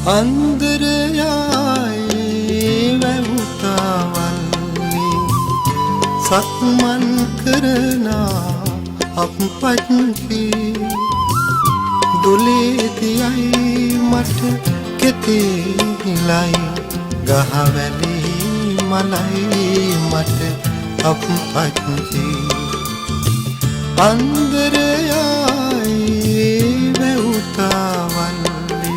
අන්දරයායේ වැවුතාවල්ලි සක්මන් කරනා අපපත්ති දුලේතියයි මට කෙතේලයි ගහවැලි මලයි මට අපපත්ති අන්දරයායේ වැවුතාවල්ලි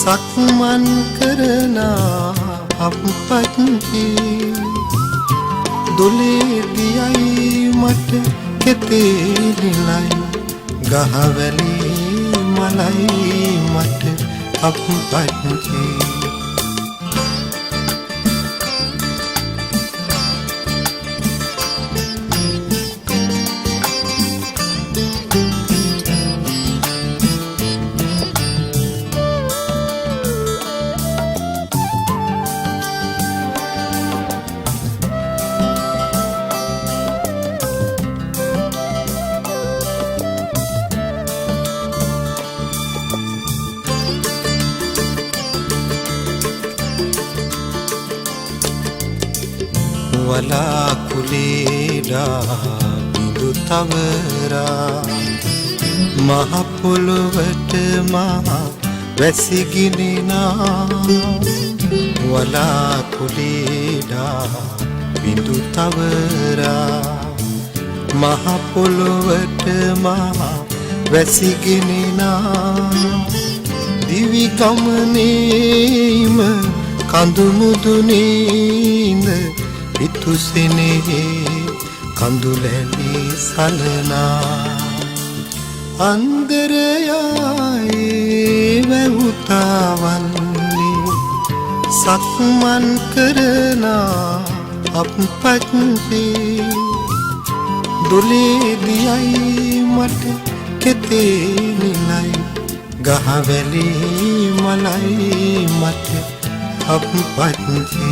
සක්මන් කරනා අපපත්ති දුලේතියයි මට කෙතේලයි ගහවැලි මලයි මට අපපත්ති වලාකුලේඩා බිඳු තවරා මහ පොළොවට මහ වැසිගිනිනා වලාකුලේඩා බිඳු තවරා මහ පොළොවට මහ වැසිගිනිනා දිවි ගමනේම කඳු මුදුනේඳ පිතුසිනේ කඳුලැලි සලනා අන්දරයායේ වැවුතාවල්ලි සක්මන් කරනා අපපත්ති දුලේදියයි මට කෙතේනිලයි ගහවැලි මලයි මට අපපත්ති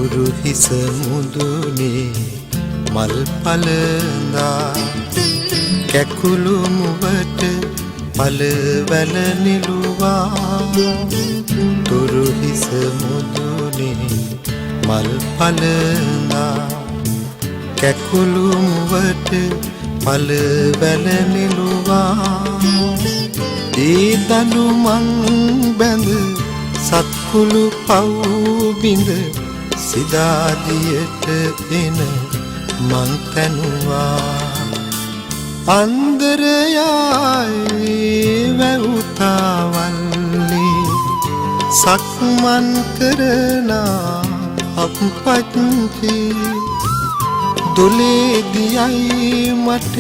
තුරු හිස මුදුනේ මල් පලඳා කැකුළු මුවට පලවැල නිලුවා තුරු හිස මුදුනේ මල් පලඳා කැකුළු මුවට පලවැල නිලුවා ඒ දනු මං බැඳ සත්කුළු පව් බිඳ සිදාදියට එන මං තැනුවා අන්දරයායේ වැවුතාවල්ලි සක්මන් කරනා අපපත්ති දුලේදියයි මට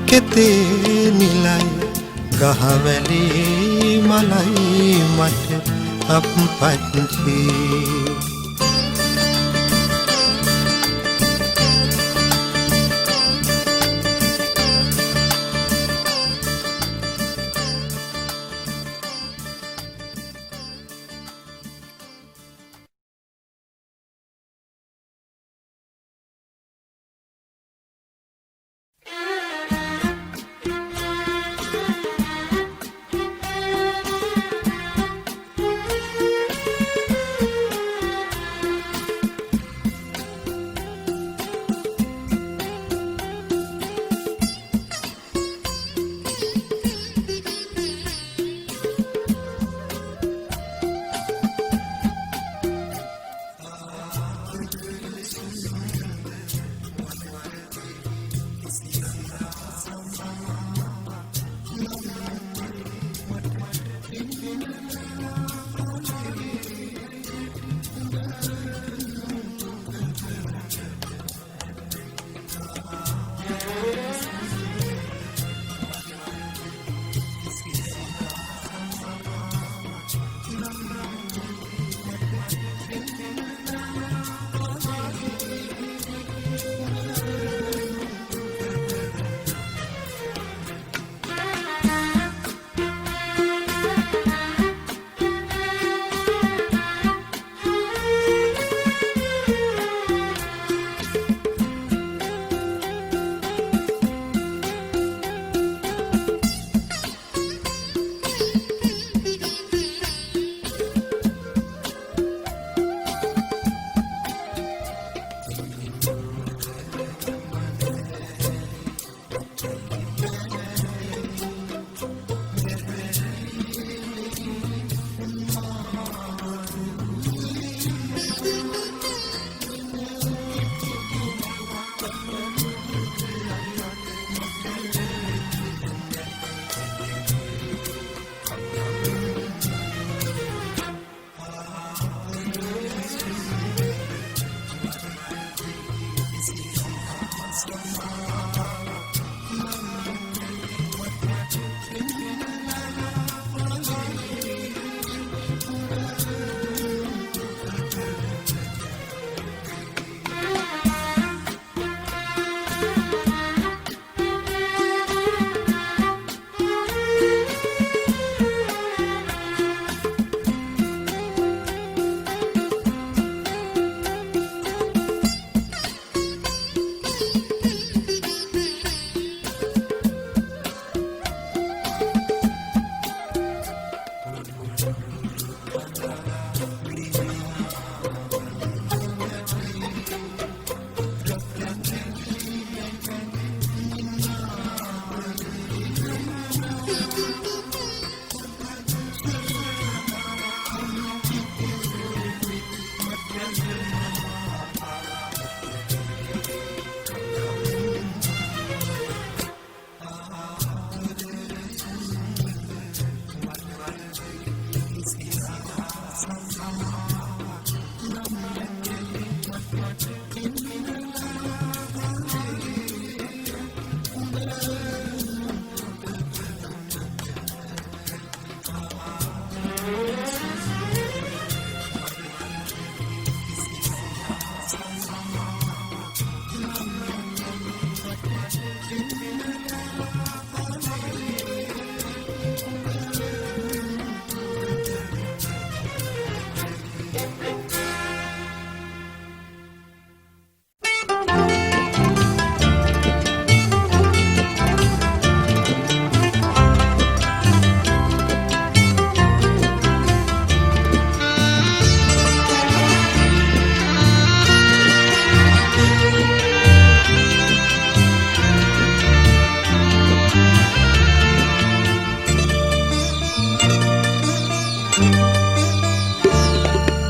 කෙතේනිලයි ගහවැලි මලයි මට අපපත්ති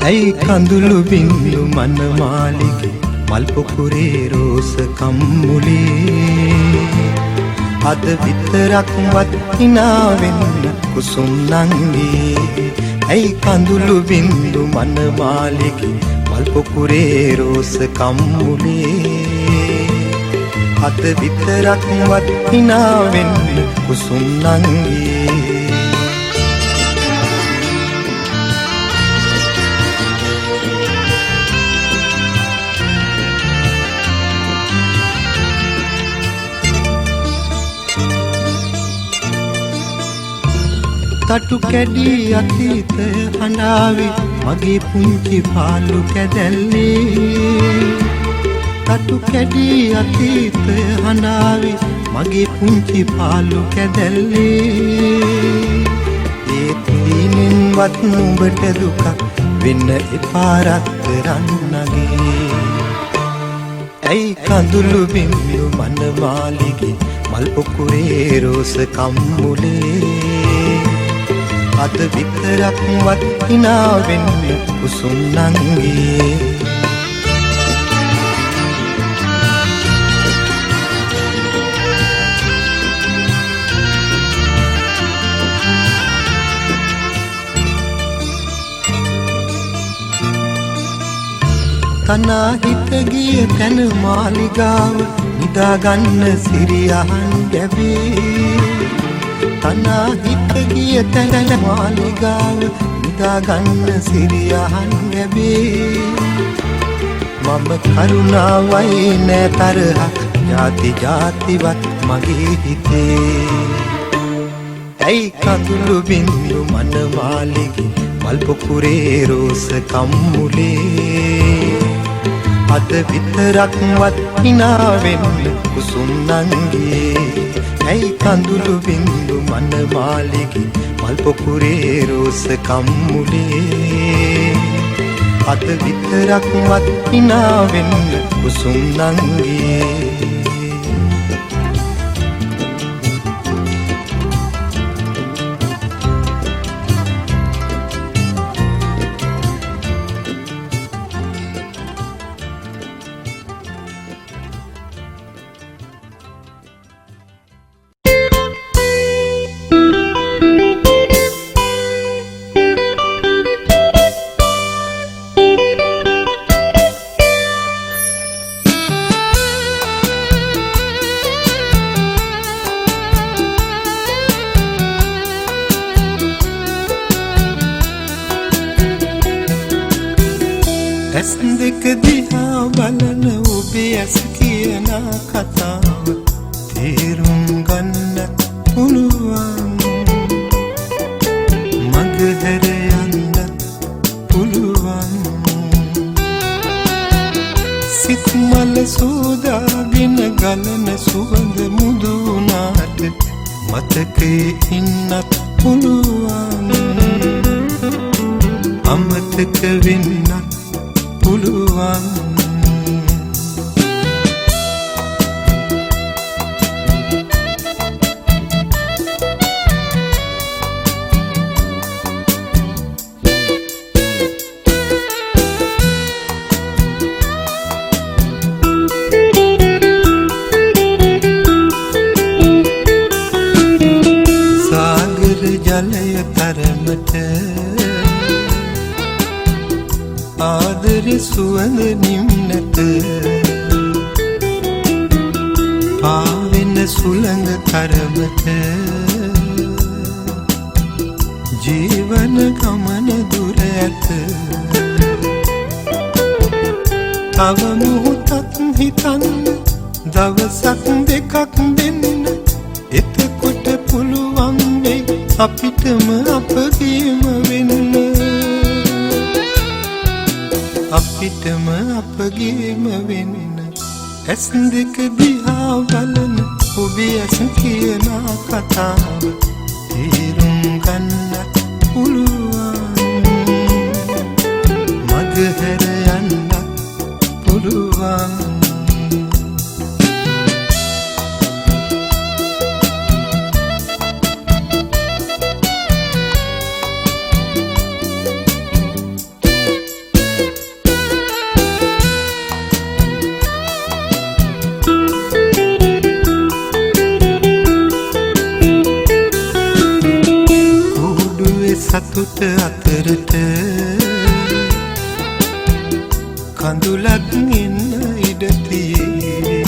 ඇයි කඳුළු බින්දු මනමාලිගේ මල් පොකුරේ රෝස කම්මුලේ අද විතරක්වත් hina වෙන්න කුසුම් නංගී ඇයි කඳුළු බින්දු මනමාලිගේ මල් පොකුරේ රෝස කම්මුලේ අද විතරක්වත් hina වෙන්න කුසුම් නංගී තටු කැඩී අතීත හඬාවි මගේ පුංචි පාලු කැදැල්ලේ තටු කැඩී අතීත හඬාවි මගේ පුංචි පාලු කැදැල්ලේ ඒත් දීනෙන්වත් නුඹට දුකක් වෙන්න එපා රත්තරන්නගේ ඇයි කඳුළු බිම්බු මනමාලිගේ මල් පොකුරේ රෝස කම්මුලේ අද විතරක්වත් hina වෙන්න කුසුම් නංගී තනා හිත ගිය තැන මාලිගාව නිදාගන්න සිරියහන් ගැබේ තනා හිත ගිය තැන මාලිගාව නිදාගන්න සිරියහන් ගැබේ මම කරුණාවයි නෑ තරහක් ජාති ජාතිවත් මගේ හිතේ ඇයි කඳුළු බින්දු මනමාලිගේ මල් පොකුරේ රෝස කම්මුලේ අද විතරක්වත් hina වෙන්න කුසුම් නංගී ඇයි කඳුළු බින්දු මනමාලිගේ මල් පොකුරේ රෝස කම්මුලේ අද විතරක්වත් hina වෙන්න කුසුම් නංගී ඇස් දෙක දිහා බලන ඔබේ ඇස් කියන කතාව තේරුම් ගන්න පුළුවන් මඟ හැර යන්න පුළුවන් සිත් මල සෝදාගෙන ගලන සුවඳ මුදුනාට මතකේ ඉන්නත් පුළුවන් අමතක වෙන්නත් පුළුවන් සාගර ජලය තරමට ආදරේ සුවඳ නිම්නත පාවෙන සුළඟ තරමට ජීවන ගමන දුර ඇත තව මොහොතක් හිතන්න දවසක් දෙකක් දෙන්න එතකොට පුළුවන් වෙයි අපිටම අපගේම වෙන්න අපිටම අපගේම වෙන්න ඇස් දෙක දිහා බලන ඔබේ ඇස් කියන කතාව තේරුම් ගන්නත් පුළුවන් මගහැර යන්නත් පුළුවන් සතුට අතරට කඳුලක් ඉන්න ඉඩ තියේ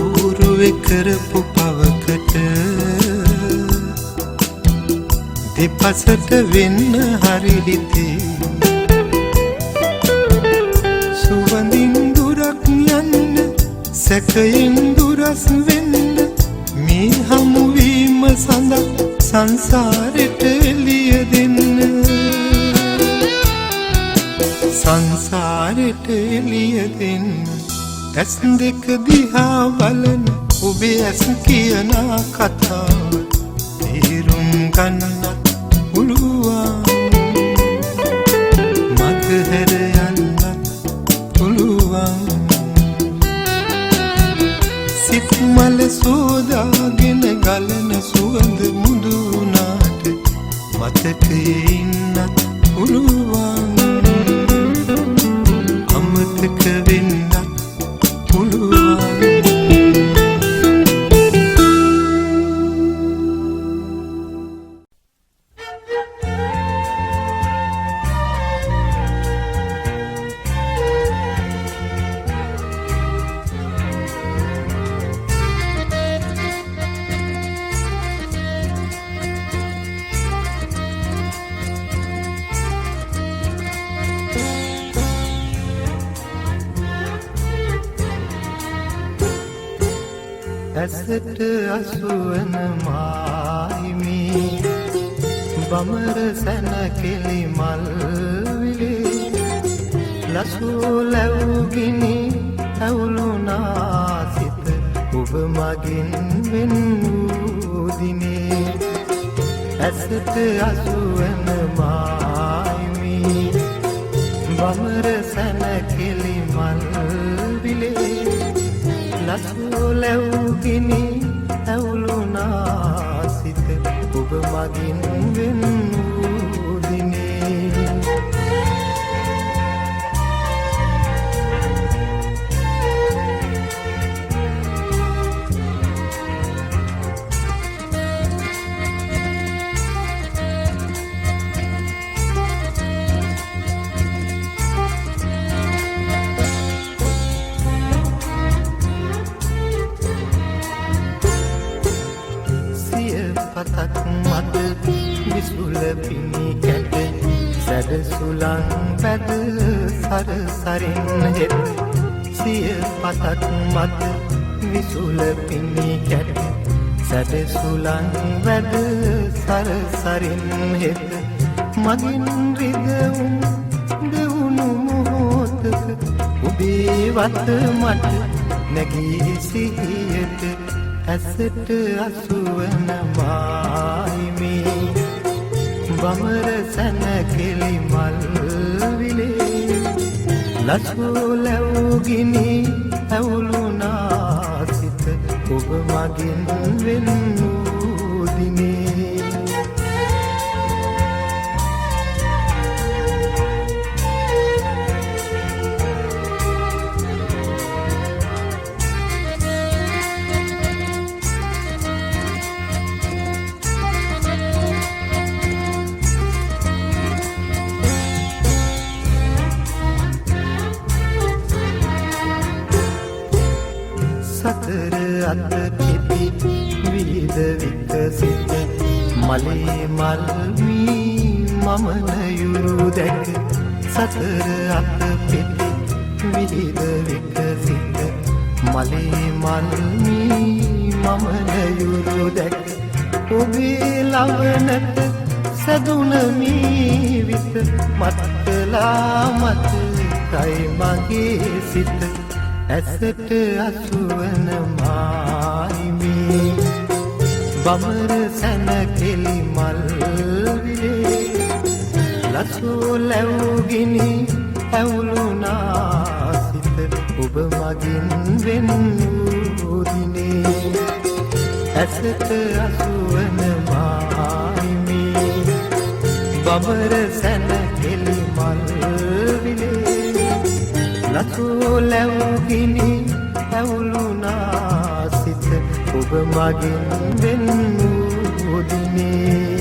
ඌරුවේ කරපු පවකට දෙපසට වෙන්න හරි හිතේ සුවඳින් දුරක් යන්න සැකයෙන් දුරස් වෙන්න මේ හමුවීම සඳක් සංසාරෙට එළිය දෙන්න සංසාරෙට එළිය දෙන්න ඇස් දෙක දිහා බලන ඔබේ ඇස් කියන කතාව තේරුම් ගන්නත් පුළුවන් මගහැර යන්නත් පුළුවන් සිත් මල සෝදාගෙන ගලන සුවඳ මුදුනාට මතකයේ ඉන්නත් පුළුවන් අමතක වෙන්නත් පුළුවන් ඇසට අසුවන මායිමි බමර සැන කෙලි මල් විලේ ලසූ ලැබුගිනි ඇවුලුනා සිත ඔබ මගින් වෙන් වූ දිනේ ඇසට අසුවන මායිමි බමර සැන කෙලි මල් විලේ ලසූ ලැබුගිනි ඇවුලුනා සිත ඔබ මගින් වෙන් වූ දිනේ පතක් මත විසුල පිණි කැට සැඩ සුලං පැද සරසරින් හෙත් සිය පතක් මත විසුල පිණි කැට සැඩ සුලං වැද සරසරින් හෙත් මගින් රිදවුම් දෙවුණු මොහොතක ඔබේ වත මට නැගී සිහියට ඇසට අසුවන මායිමි බමර සැන කෙලි මල් විලේ ලසූ ලැබුගිනි ඇවුලුනා සිත ඔබ මගින් වෙන් වූ දිනේ සතර අත පිපි විවිධ විකසිත මලේ මල් මී මම නයුරු දැක සතර අත පිපි විවිධ විකසිත මලේ මල් මී මම නයුරු දැක ඔබේ ලවනට සදුන මී විත මට වෙලා මතකයි මගේ සිත ඇසට අසුවන මායිමේ බමර සැනකෙලි මල් විලේ ලසෝ ලැබුගිනි ඇවුලුනා සිත ඔබ මගින් වෙන් වූ දිනේ ඇසට අසුවන මායිමේ බමර සැනකෙලි මල් විලේ ලසෝ ලැබුගිනි ඇවුලුනා සිත ඔබ මගින් වෙන් වූ දිනේ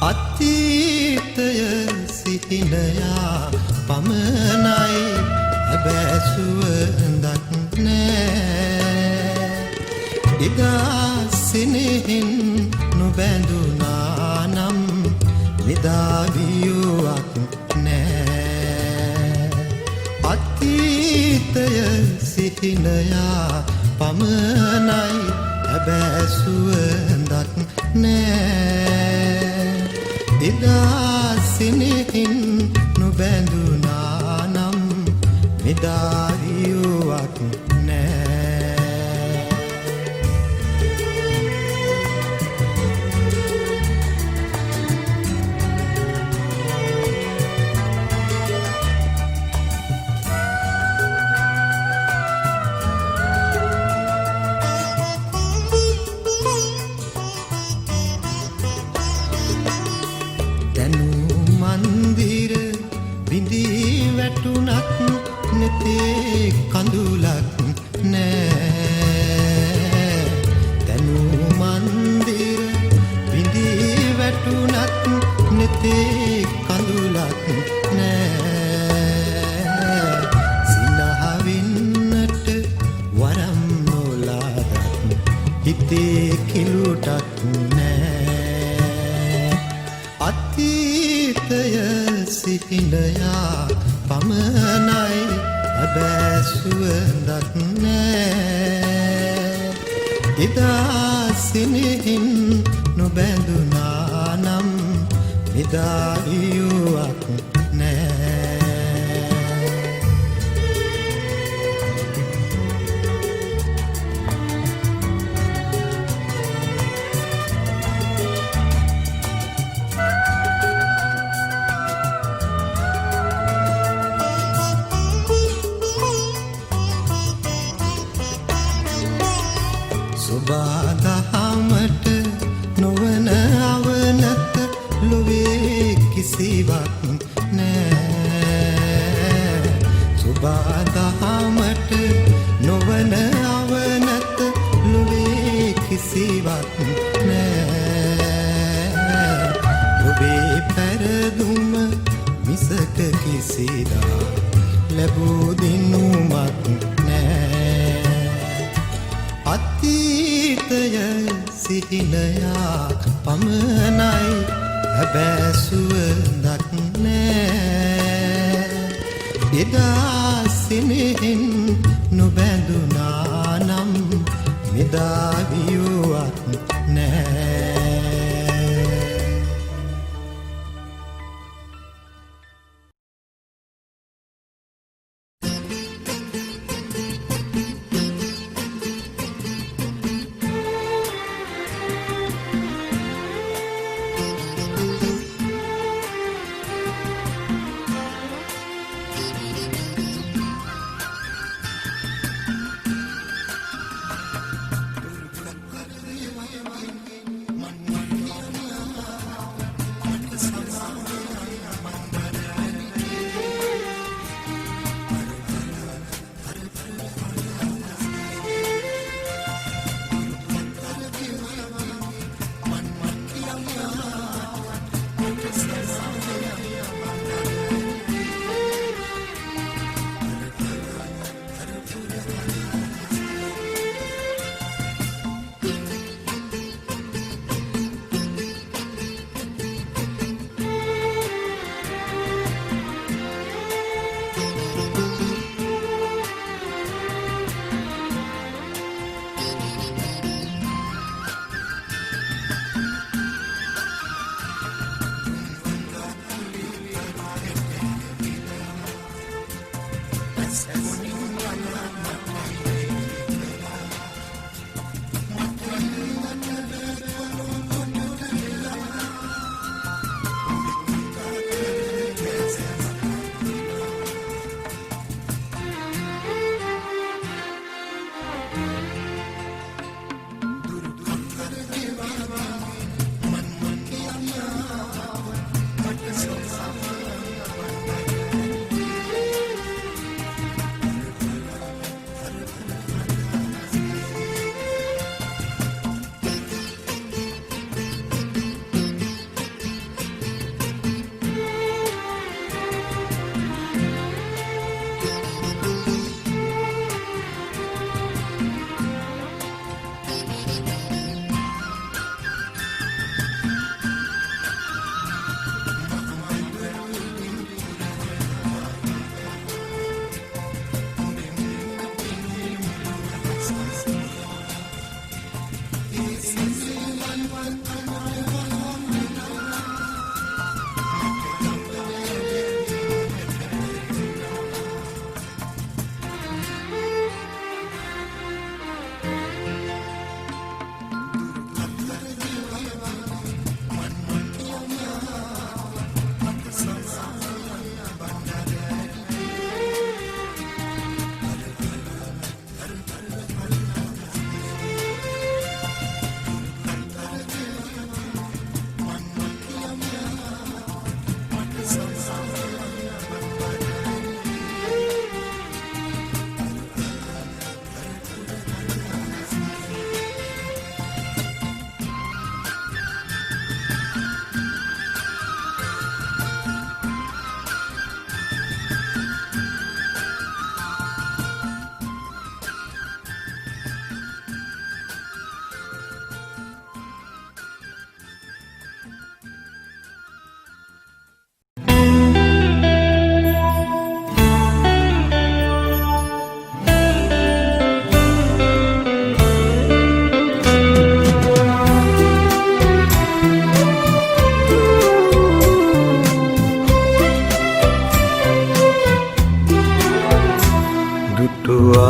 අතීතය සිහිනයා පමණයි හැබැසුවඳක් නෑ එදා සිනෙහින් නොබැඳුනා නම් විදාවියුවක් නෑ අතීතය සිහිනයා පමණයි හැබැසුවඳක් නෑ එදා සිනෙහින් නොබැඳුනා නම් මෙදාරියුවක් නෑ නෙතේ කඳුලක් නෑ තනු මන්දිර බිඳී වැටුණත් නෙතේ කඳුලක් නෑ සිනහවින්නට වරම් නොලාදත් හිතේ කිලුටක් නෑ අතීතය සිහිනයා පමණයි හැබැසුවඳක් නෑ එදා සිනෙහින් නොබැඳුනා නම් විදාවියුවක් නෑ සුබාදහමට නොවන අවනත ලොවේ කිසිවක් නෑ සුබාදහමට නොවන අවනත ලොවේ කිසිවක් නෑ ඔබේ පැරදුම මිසක කිසිදා ලැබූ දිනුමක් නෑ අතීතය සිහිනයා පමණයි හැබැසුවඳක් නෑ එදා සිනෙහින් නොබැඳුනා නම් විදාවියුවක් නෑ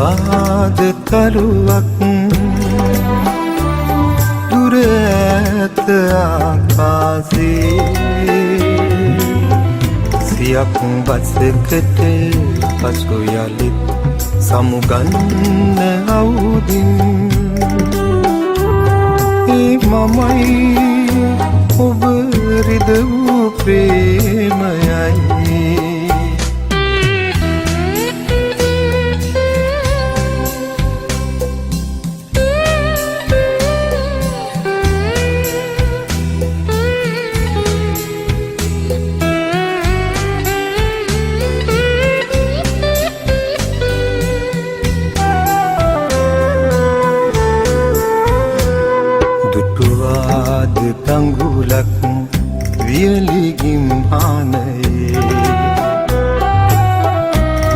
දුටුවාද තරුවක් දුර ඇත ආකාසේ සියක් බසකට පසු යලිත් සමුගන්න අවුදින් ඒ මමයි ඔබ රිදවූ ප්‍රේමයයි තංගුලක් වියලිගිම් හානයේ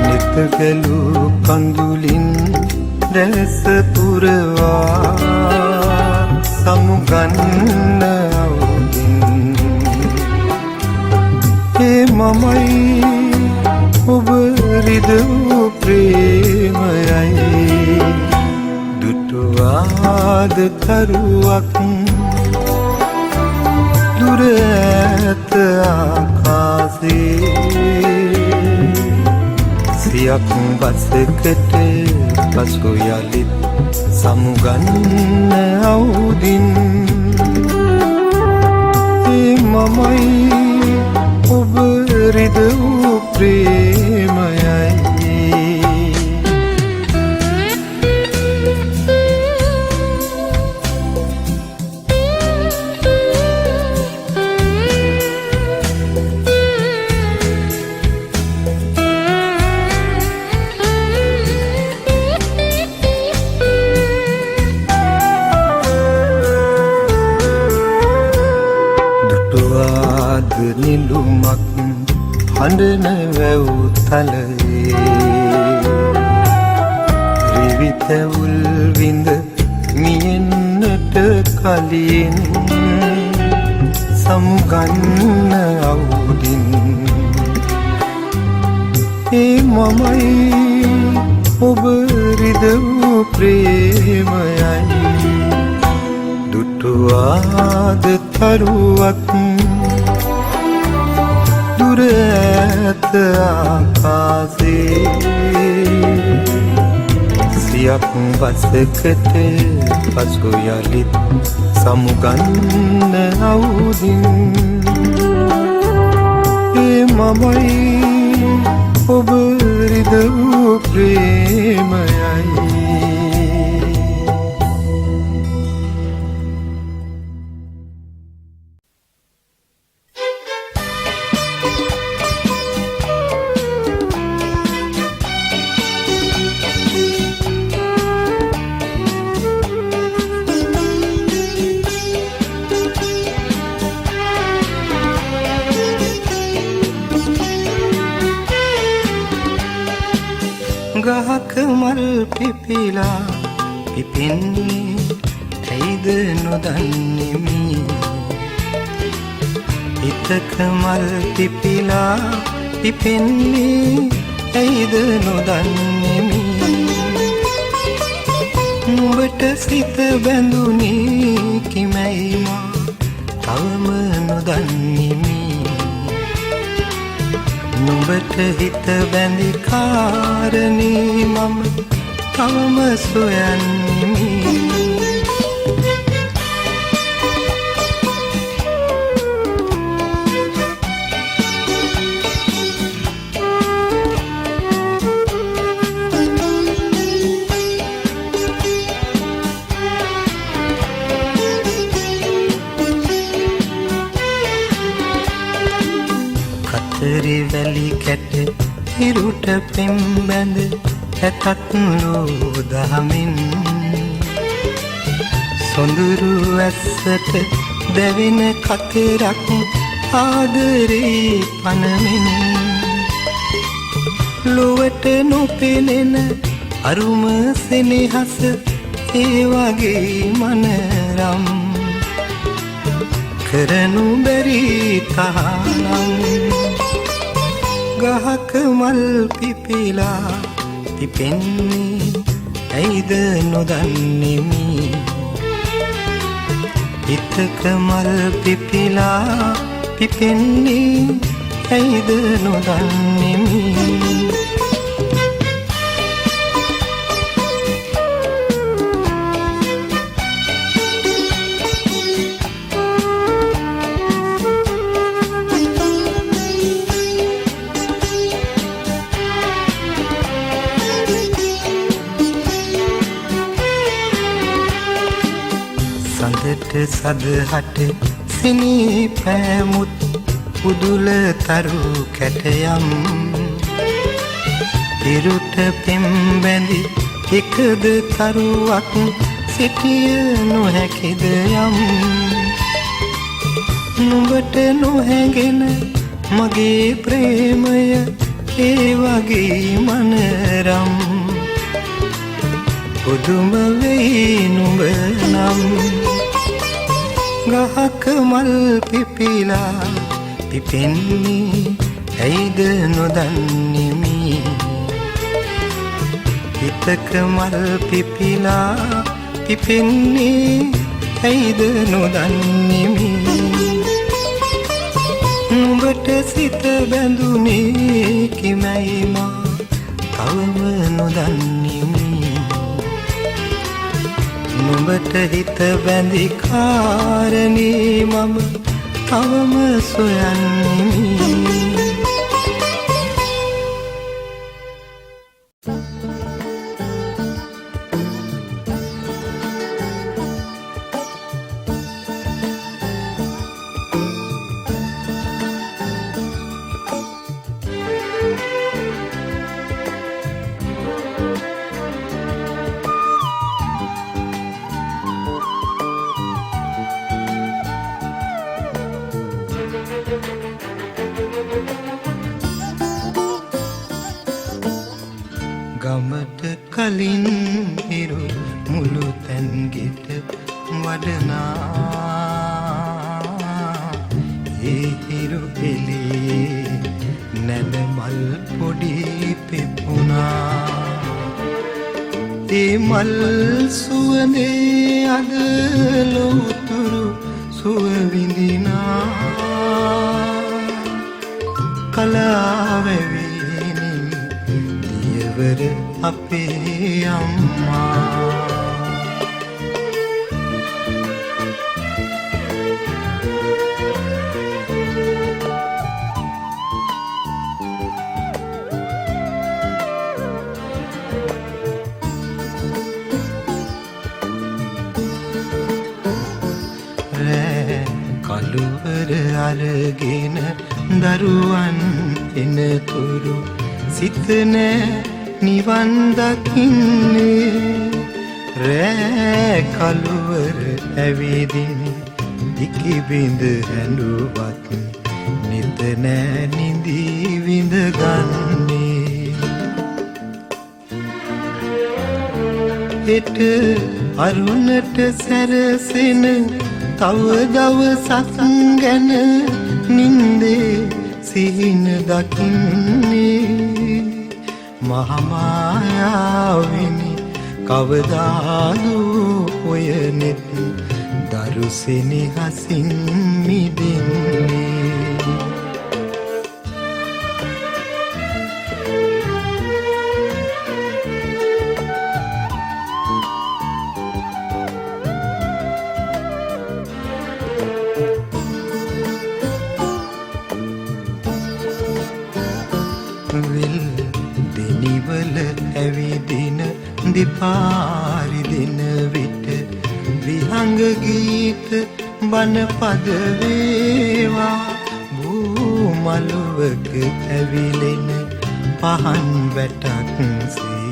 නෙතගලු කඳුලින් රැස පුරවා සමුගන්න අවුදින් ඒ මමයි ඔබ රිදවූ ප්‍රේමයයි දුටුවාද තරුවක් දුර ඇත ආකාසේ සියක් බසකට පසු යලිත් සමුගන්න අවුදින් ඒ මමයි ඔබ රිදවූ ප්‍රේමයයි නිලුමක් හඬන වැව් තලයේ රිවිතැවුල් විඳ මියෙන්නට කලින් සමුගන්න අවුදින් ඒ මමයි ඔබ රිදවූ ප්‍රේමයයි දුටුවාද තරුවක් දුර ඇත ආකාසේ සියක් බසකට පසු යලිත් සමුගන්න අවුදින් ඒ මමයි ඔබ රිදවූ ප්‍රේමයයි ගහක මල් පිපිලා පිපෙන්නේ ඇයිද නොදන්නෙමි හිතක මල් පිපිලා පිපෙන්නේ ඇයිද නොදන්නෙමි නුඹට සිත බැඳුනේ කිමැයි මා තවම නොදන්නෙමි නුඹට හිත බැඳි කාරණේ මම තවම සොයන්නෙමි කතරි වැලි කැට හිරුට පෙම් බැඳ ඇතත් ලෝදහමින් සොඳුරු ඇස්සට දැවෙන කතරක් ආදරේ පනමින් ලොවට නොපෙනෙන අරුම සෙනෙහස ඒ වගේ මනරම් කරනු බැරි තහනම් ගහක මල් පිපිලා පිපෙන්නේ ඇයිද නොදන්නෙමි හිතක මල් පිපිලා පිපෙන්නේ ඇයිද නොදන්නෙමි සඳට සදහට සිනී පෑමුත් පුදුල තරු කැටයම් ඉරුට පෙම් බැඳි එකද තරුවක් සිටිය නොහැකිද යම් නුඹට නොහැගෙන මගේ ප්‍රේමය ඒ වගේ මනරම් පුදුම වෙයි නුඹ නම් ගහක මල් පිපිලා පිපෙන්නේ ඇයිද නොදන්නෙමි හිතක මල් පිපිලා පිපෙන්නේ ඇයිද නොදන්නෙමි නුඹට සිත බැඳුනේ කිමයි මා තවම නොදන්නෙමි නුඹට හිත බැඳි කාරණේ මම තවම සොයන්නෙමි ගමට කලින් හිරු මුළු තැන්ගෙට වඩනා ඒ හිරු එළියේ නැද මල් පොඩි පෙපුණා ඒ මල් සුවඳේ අද ලොවුතුරු සුව විඳිනා කලාවැවි අපේ අම්මා රෑ කළුවර අරගෙන දරුවන් එනතුරු සිත නෑ නිවන් දකින්නේ රෑ කළුවර ඇවිදින් දිකි බිඳ හැඬුවත් නිත නෑ නිදී විඳ ගන්නේ හෙට අරුණට සැරසෙන තව දවසක් ගැන නින්දේ සිහින දකින්නේ මහමායාවිනි කවදාදු ඔය නෙත් දරුසෙනි හසින් මිදෙන්නේ දෙනිවල ඇවිදින දෙපාරි දෙන විට විහංග ගීත බණ පද වේවා භූමලුවක ඇවිලෙන පහන් වැටක් සේ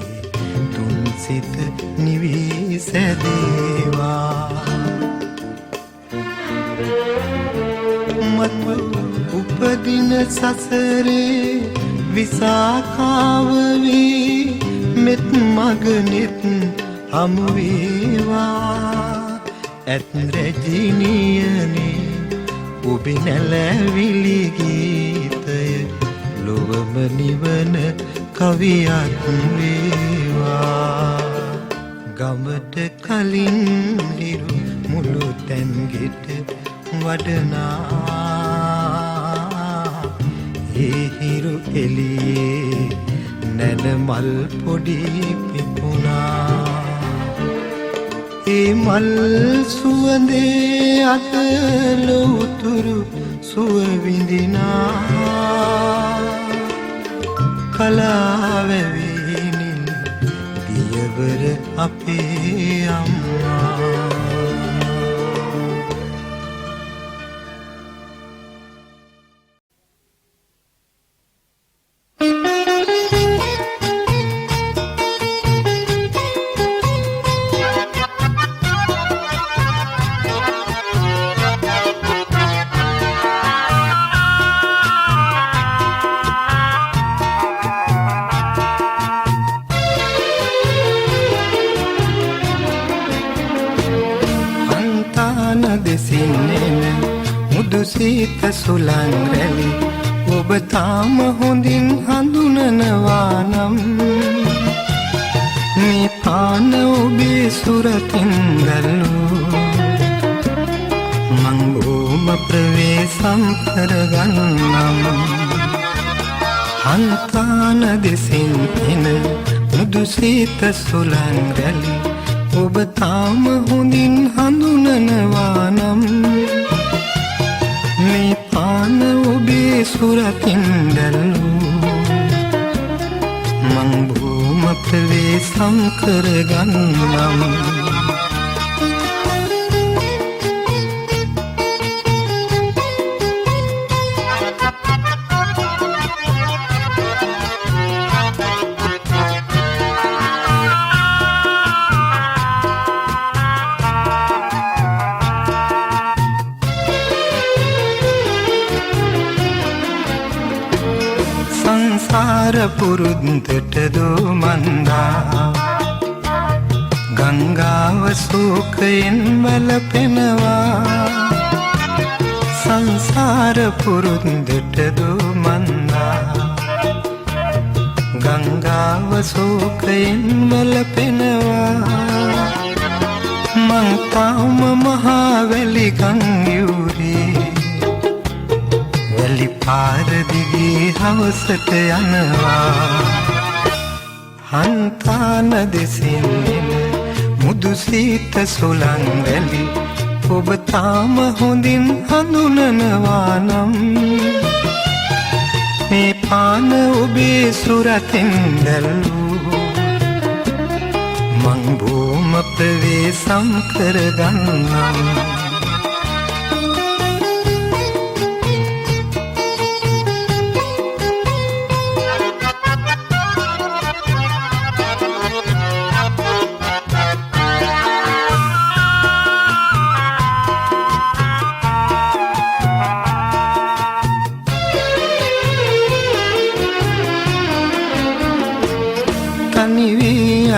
තුන් සිත නිවී සැදේවා මතු උපදින සසරේ විසාකාව වී මෙත් මගනෙත් හමුවේවා ඇත් රැජිනියනේ ඔබි නැලවිලි ගීතය ලොවම නිවන කවියක් වේවා ගමට කලින් හිරු මුළු තැන්ගෙට වඩනා ඒ හිරු එළියේ නැන මල් පොඩි පිපුණා ඒ මල් සුවඳේ අතල උතුරු සුව විඳිනා කලාවැවිනින් ගියවර අපේ අම්මා සීත සුලං රැලි ඔබ තාම හොඳින් හඳුනනවා නම් මේ පාන ඔබේ සුරතින් දැල්ලූ මං බොහොම ප්‍රවේශම් කරගන්නම් හන්තාන දෙසින් එන මුදු සීත සුලං රැලි ඔබ තාම හොඳින් හඳුනනවා නම් මේ පාන ඔබේ සුරතින් දැල්ලූ මං බොහොම ප්‍රවේශම් කරගන්නම් පුරුද්දට දෝමන්දා ගංගාව සෝකයෙන් වැළපෙනවා සංසාර පුරුද්දට දෝමන්දා ගංගාව සෝකයෙන් වැළපෙනවා මං තාම මහා වැලි ගංයුරේ වැලි පාර දිගේ හවසට යනවා හන්තාන දෙසින් එන මුදු සීත සුලං රැලි ඔබ තාම හොඳින් හඳුනනවා නම් මේ පාන ඔබේ සුරතින් දැල්ලූ මං බොහොම ප්‍රවේශම් කරගන්නම්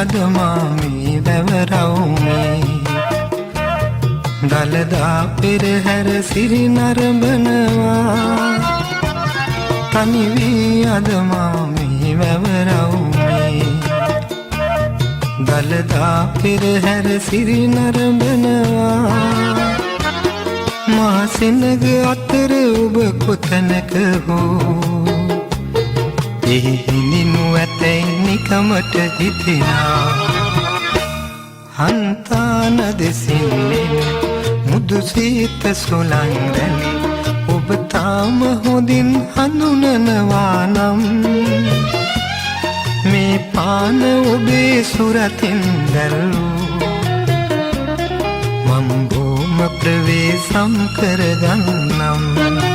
අදමාමී වැවරවුමේ දළදා පෙරහැර සිරි නරඹනවා තනි වී අදමාමී වැවරවුමේ දළදා පෙරහැර සිරි නරඹනවා මා සෙනග අතර ඔබ කොතැනක හෝ එහිනිනු ඇතැයි නිකමට හිතෙනා හන්තාන දෙසින් එන මුදු සීත සුලං රැලි ඔබ තාම හොඳින් හඳුනනවා නම් මේ පාන ඔබේ සුරතින් දැල්ලූ මං බොහොම ප්‍රවේශම් කරගන්නම්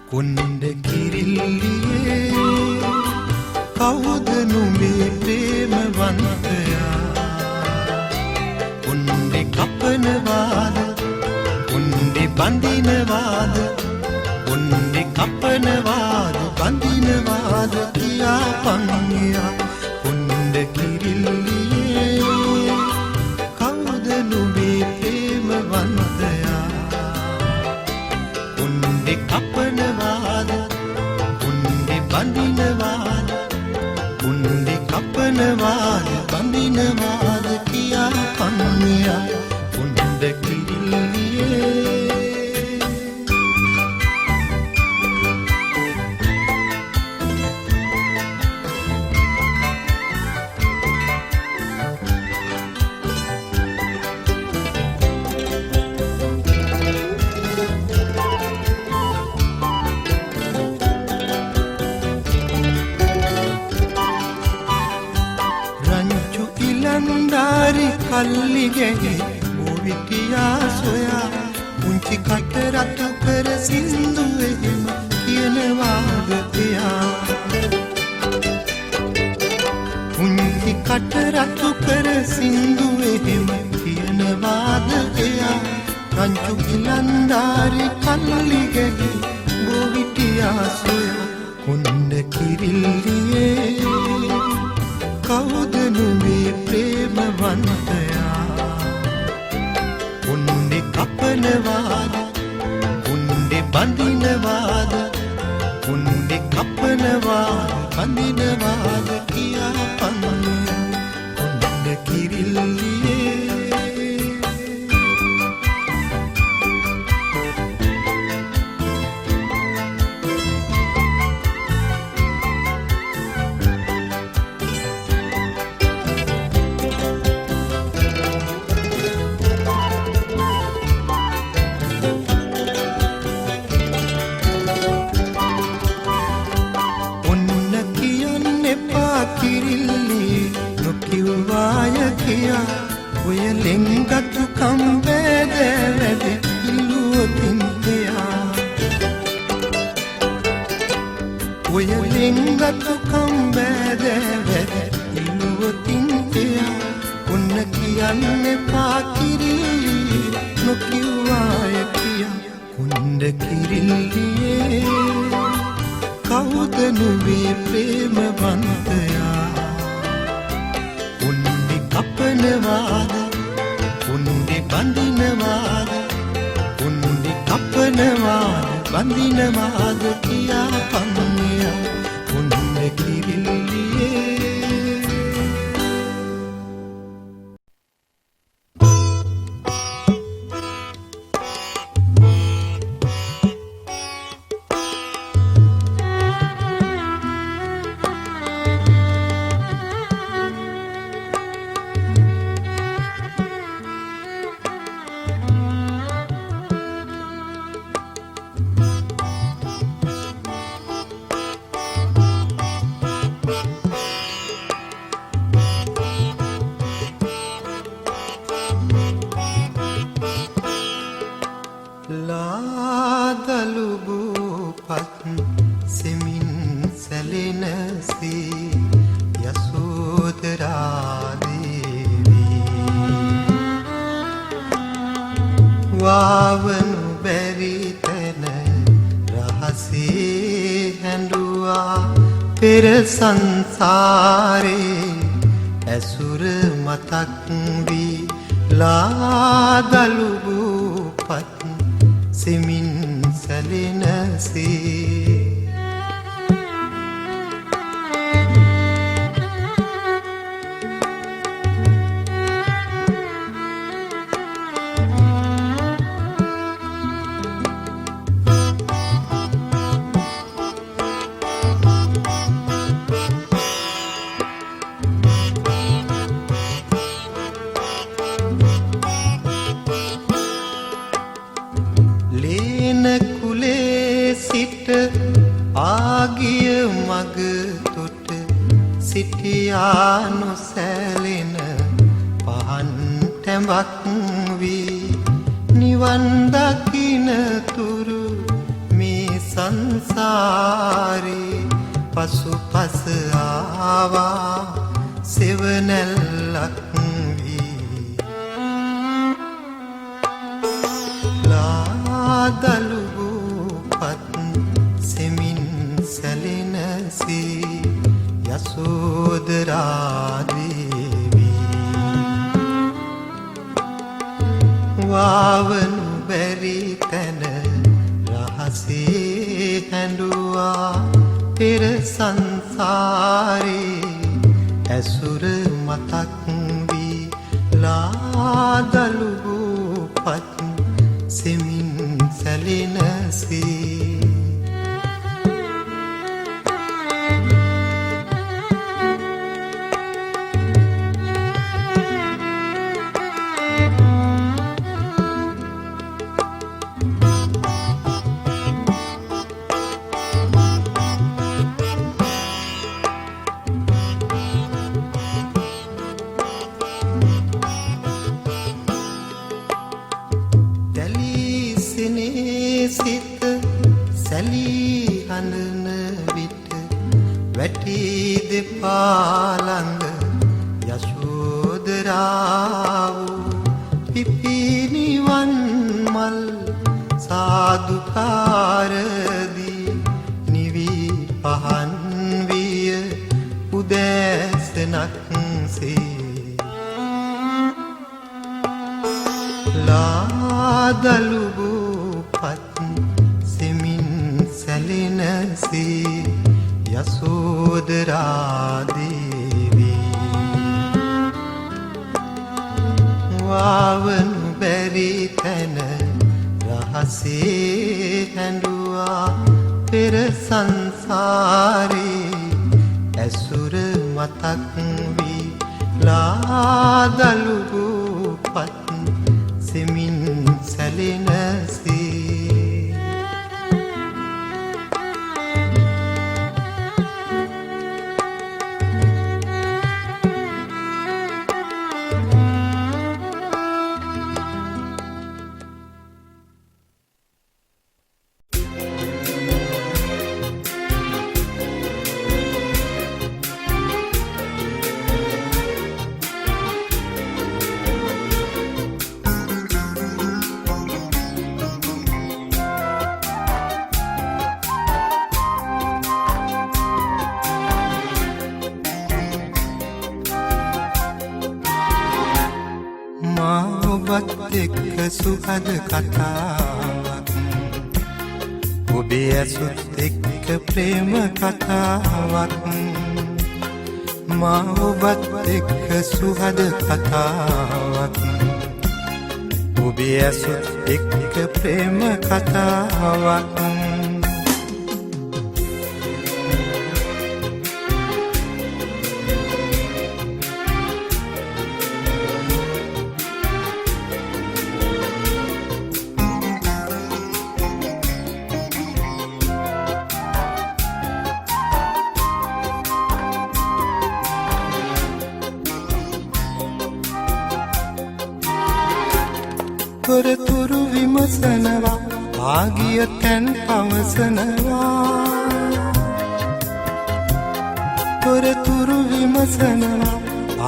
කොණ්ඩ කිරිල්ලියේ කවුද නුඹේ ප්‍රේමවන්තයා කොණ්ඩේ කපනවාද බඳිනවාද උන්නේ කපනවාද බඳිනවාද කියා පංගියා උන්ද කිරිල්ලියේ කවුද නුඹේ ප්‍රේමවන්තයා උන්නේ කපනවාද උන්නේ බඳිනවාද උන්නේ කපනවාද බඳිනවාද කියා පංගියා උන්ද කිරිල්ලියේ කල්ලිගෙහි බොවිටියා සොයා පුංචි කට රතු කර සින්දු එහෙම කියනවාද එයා පුංචි කට රතු කර සින්දු එහෙම කියනවාද එයා රංචු ඉලන්දාරි කල්ලිගෙහි බොවිටියා සොයා කොණ්ඩ කිරිල්ලියේ කවුද නුඹේ ප්‍රේමවන්තයා උන්නේ කපනවාද උන්නේ බඳිනවාද උන්නේ කපනවාද බඳිනවාද කියා පන්නේ කොණ්ඩ කිරිල්ලියේ ඔය ලෙන්ගතු කම්බෑදෑවැද ඉල්ලුවතින් එයා ඔය ලෙන්ගතු කම්බෑදෑවැද ඉල්ලුවතින් එයා ඔන්න කියන්න එපා කිරිල්ලි නොකිව්වාය කියා කොණ්ඩ කිරිල්ලියේ කවුද නුඹේ ප්‍රේමවන්තයා කපනවාද උන්නේ බඳිනවාද උන්නේ කපනවාද බඳිනවාද කියා පන්නියා උන්නේ කිරිල්ලියේ වාවනු බැරි තැන රහසේ හැඬුවා පෙර සංසාරේ ඇසුර මතක් වී ලාදලුබුපත් සෙමින් සැලෙනසේ ආගිය මග තොට සිටියා නොසැලෙන පහන් තැඹක් වී නිවන් දකින තුරු මේ සංසාරේ පසුපස ආවා සෙවණැල්ලක් වී ලාදලුපත් සෙමින් සැලෙනසේ යසෝදරා දේවී වාවනු බැරි තැන රහසේ හැඬුවා පෙර සංසාරේ ඇසුර මතක් වී ලාදලුපත් සෙමින් සැලෙනසේ සිත සැලී හඬන විට වැටී දෙපාළඟ යශෝදරාව පිපිනිවන් මල් සාදුකාරදී නිවි පහන් විය උදෑසනක්සේ ලාදලුපත් සෙමින් සැලෙනසේ යසෝදරා දේවී වාවනු බැරි තැන රහසේ හැඬුවා පෙර සංසාරේ ඇසුර මතක් වී ලාදලුපත් සෙමින් සැලෙනසේ ඔබත් එක්ක සුහද කතාවක් ඔබේ ඇසුත් එක්ක ප්‍රේම කතාවක් මා ඔබත් එක්ක සුහද කතාවක් ඔබේ ඇසුත් එක්ක ප්‍රේම කතාවක් තොරතුරු විමසනවා ආගිය තැන් පවසනවා තොරතුරු විමසනවා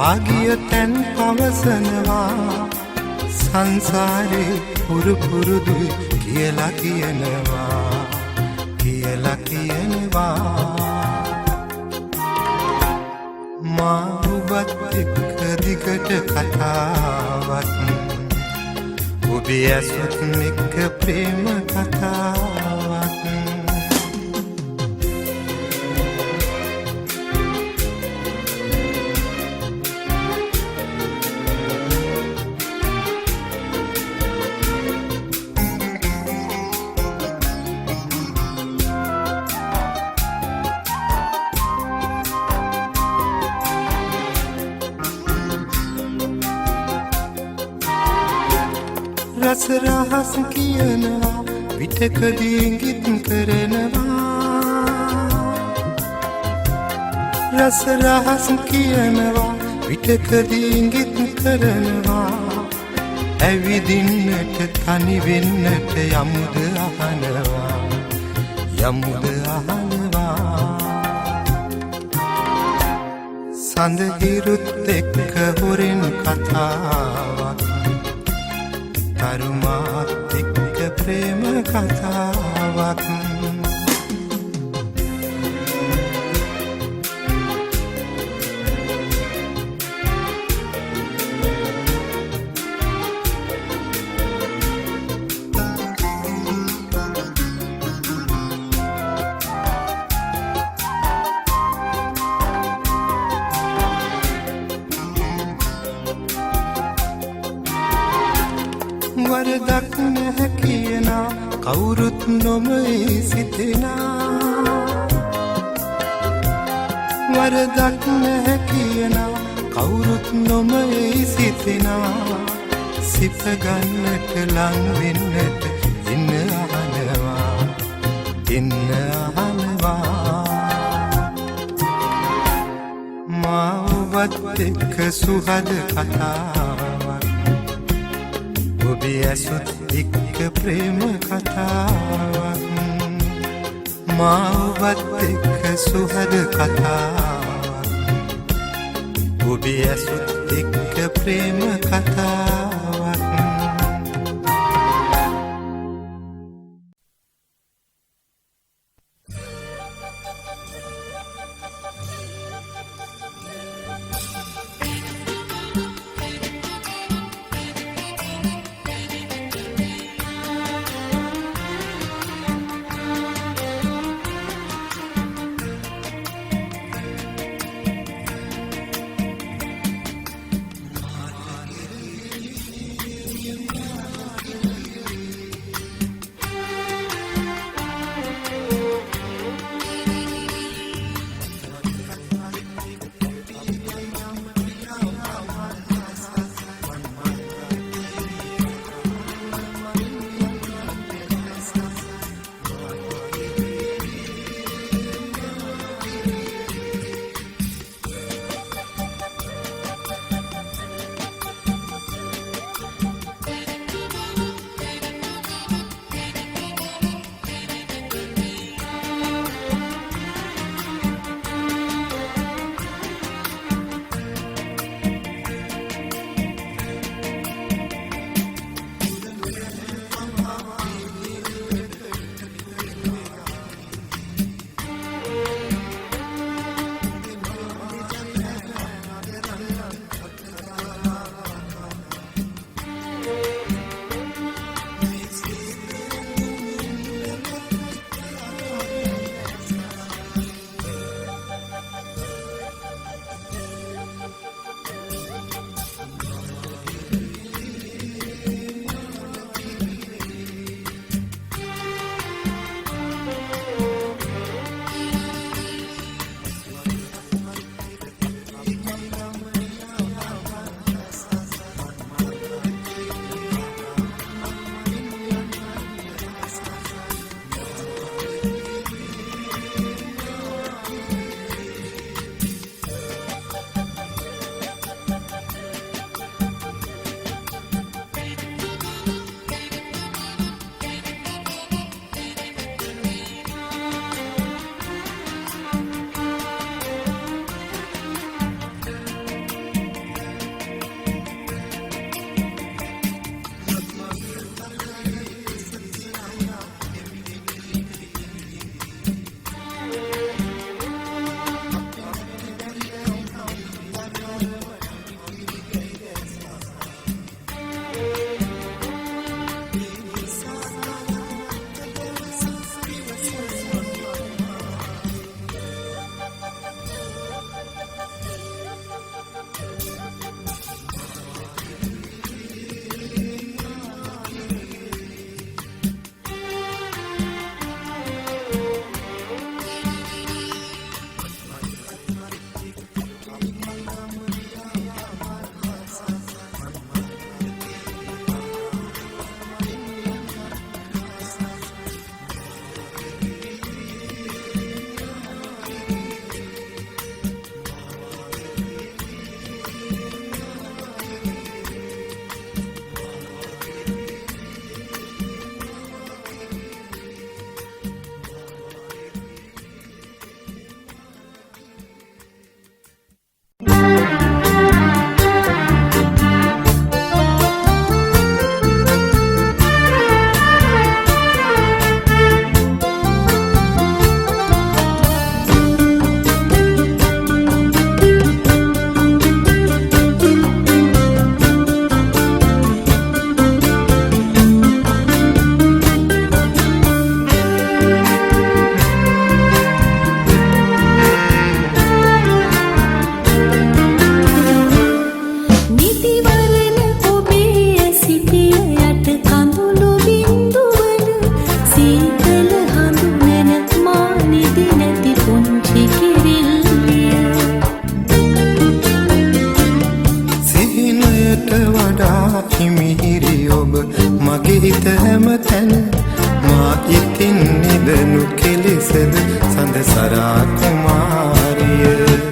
ආගිය තැන් පවසනවා සංසාරේ පුරුදුයි කියලා කියනවා මා ඔබත් එක්ක දිගට කතාවක් ඔබේ ඇසුත් එක්ක ප්‍රේම කතාවක් රස රහස් කියනවා විටකදී ඉඟිත් කරනවා රස රහස් කියනවා විටකදී ඉඟිත් කරනවා ඇවිදින්නට තනි වෙන්නට යමුද අහනවා සඳහිරුත් එක්ක හොරෙන් කතාවක් කරුමාත් එක්ක ප්‍රේම කතාවක් වරදක් නැහැ කියනා කවුරුත් නොමයි සිතෙනා වරදක් නැහැ කියනා කවුරුත් නොමයි සිතෙනා සිත ගන්නට ලං වෙන්නට ඉන්න අහනවා මාවත් එක්ක සුහද කතාවක් ඔබේ ඇසුත් එක්ක ප්‍රේම කතාවක් මාවත් එක්ක සුහද කතාවක් ඔබේ ඇසුත් එක්ක ප්‍රේම කතාවක් හිමිහිරි ඔබ මගේ හිත හැමතැන මා ඉතින් නිදනු කෙලෙසද සඳසරා කුමාරිය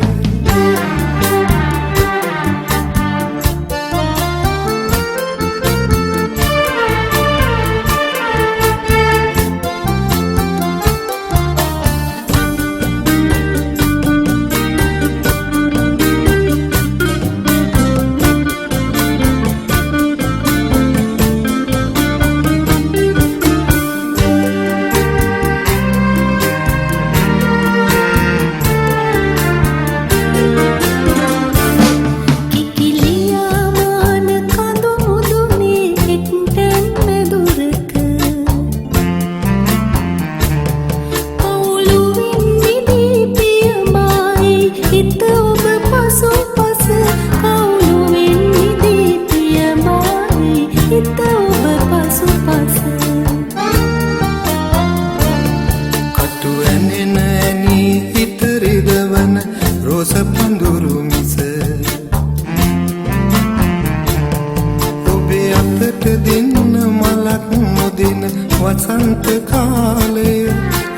වසන්ත කාලය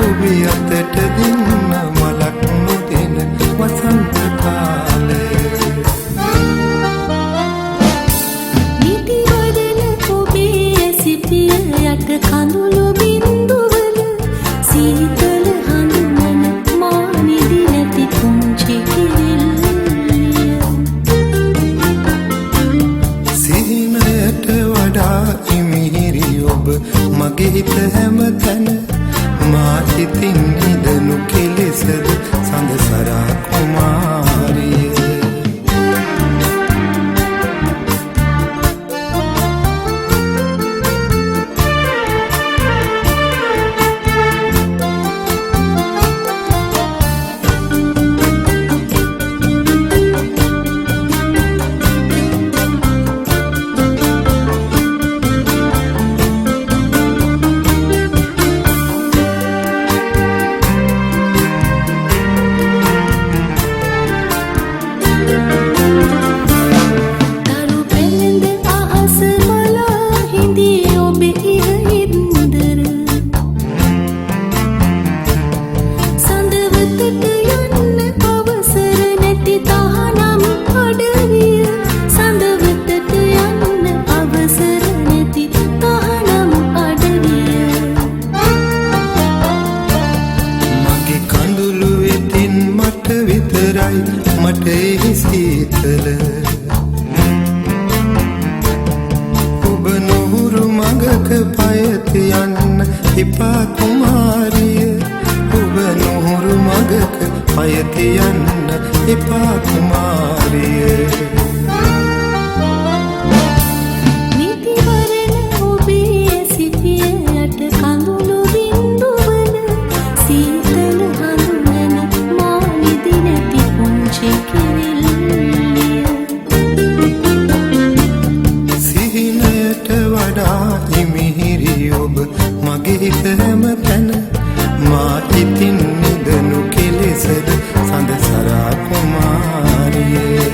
ඔබේ අතට දෙන්න මලක් නොදෙන වසන්ත කාලය නිතිවදන ඔබේ ඇසිපිය යට කඳුළු බින්දුවල සීතල හඳුනන මා නිදි නැති පුංචි කිරිල්ලිය සිහිනයට වඩා හිමිහිරි ඔබ මගේ හිත හැමතැන මා ඉතින් නිදනු කෙලෙසද සඳසරා කුමාරිය මට එහි සීතල ඔබ නොහුරු මඟක පය තියන්න එපා කුමාරිය ඔබ නොහුරු මඟක පය තියන්න එපා කුමාරිය සිහිනයට වඩා හිමිහිරි ඔබ මගේ හිත හැමතැන මා ඉතින් නිදනු කෙලෙසද සඳසරා කුමාරිය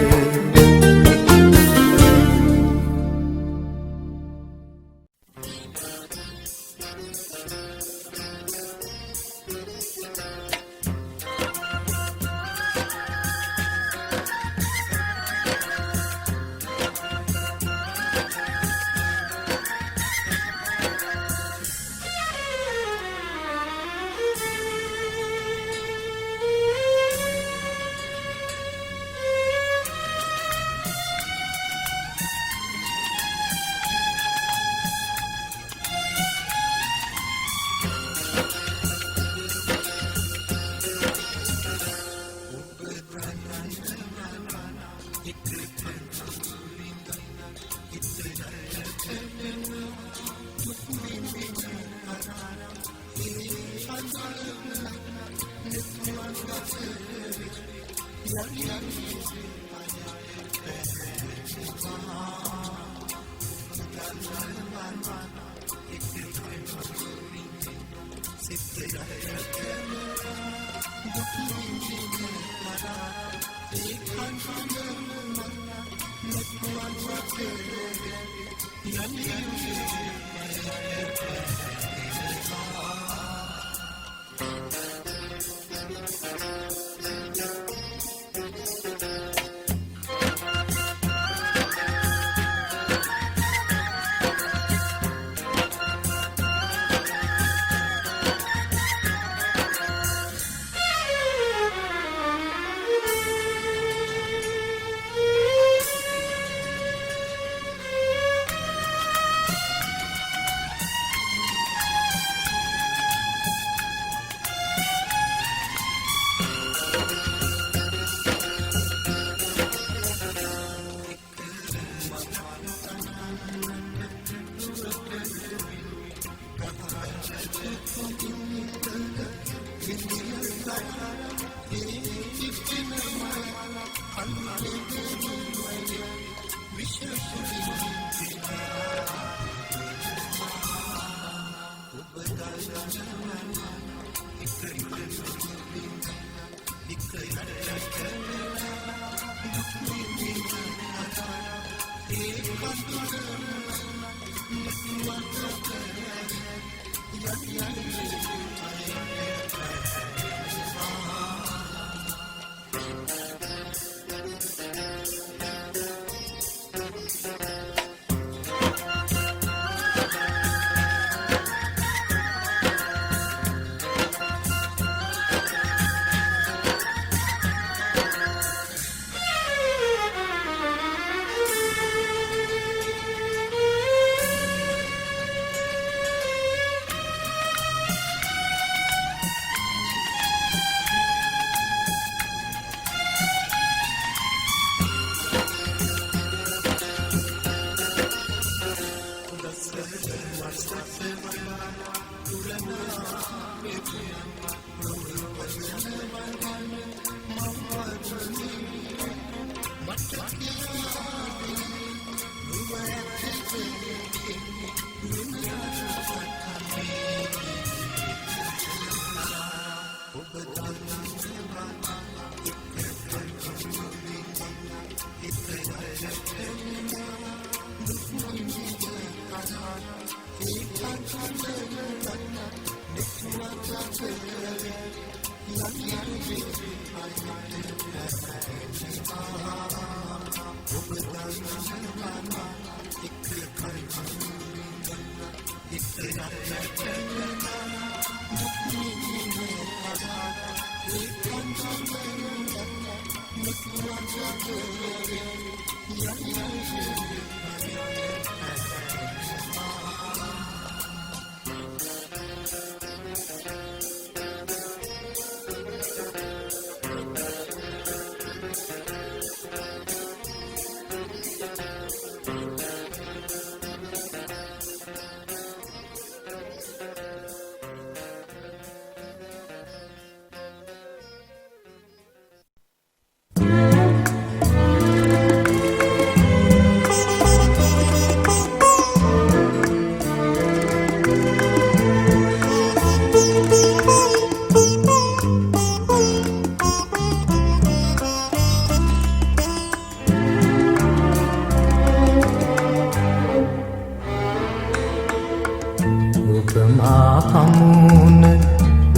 හමුන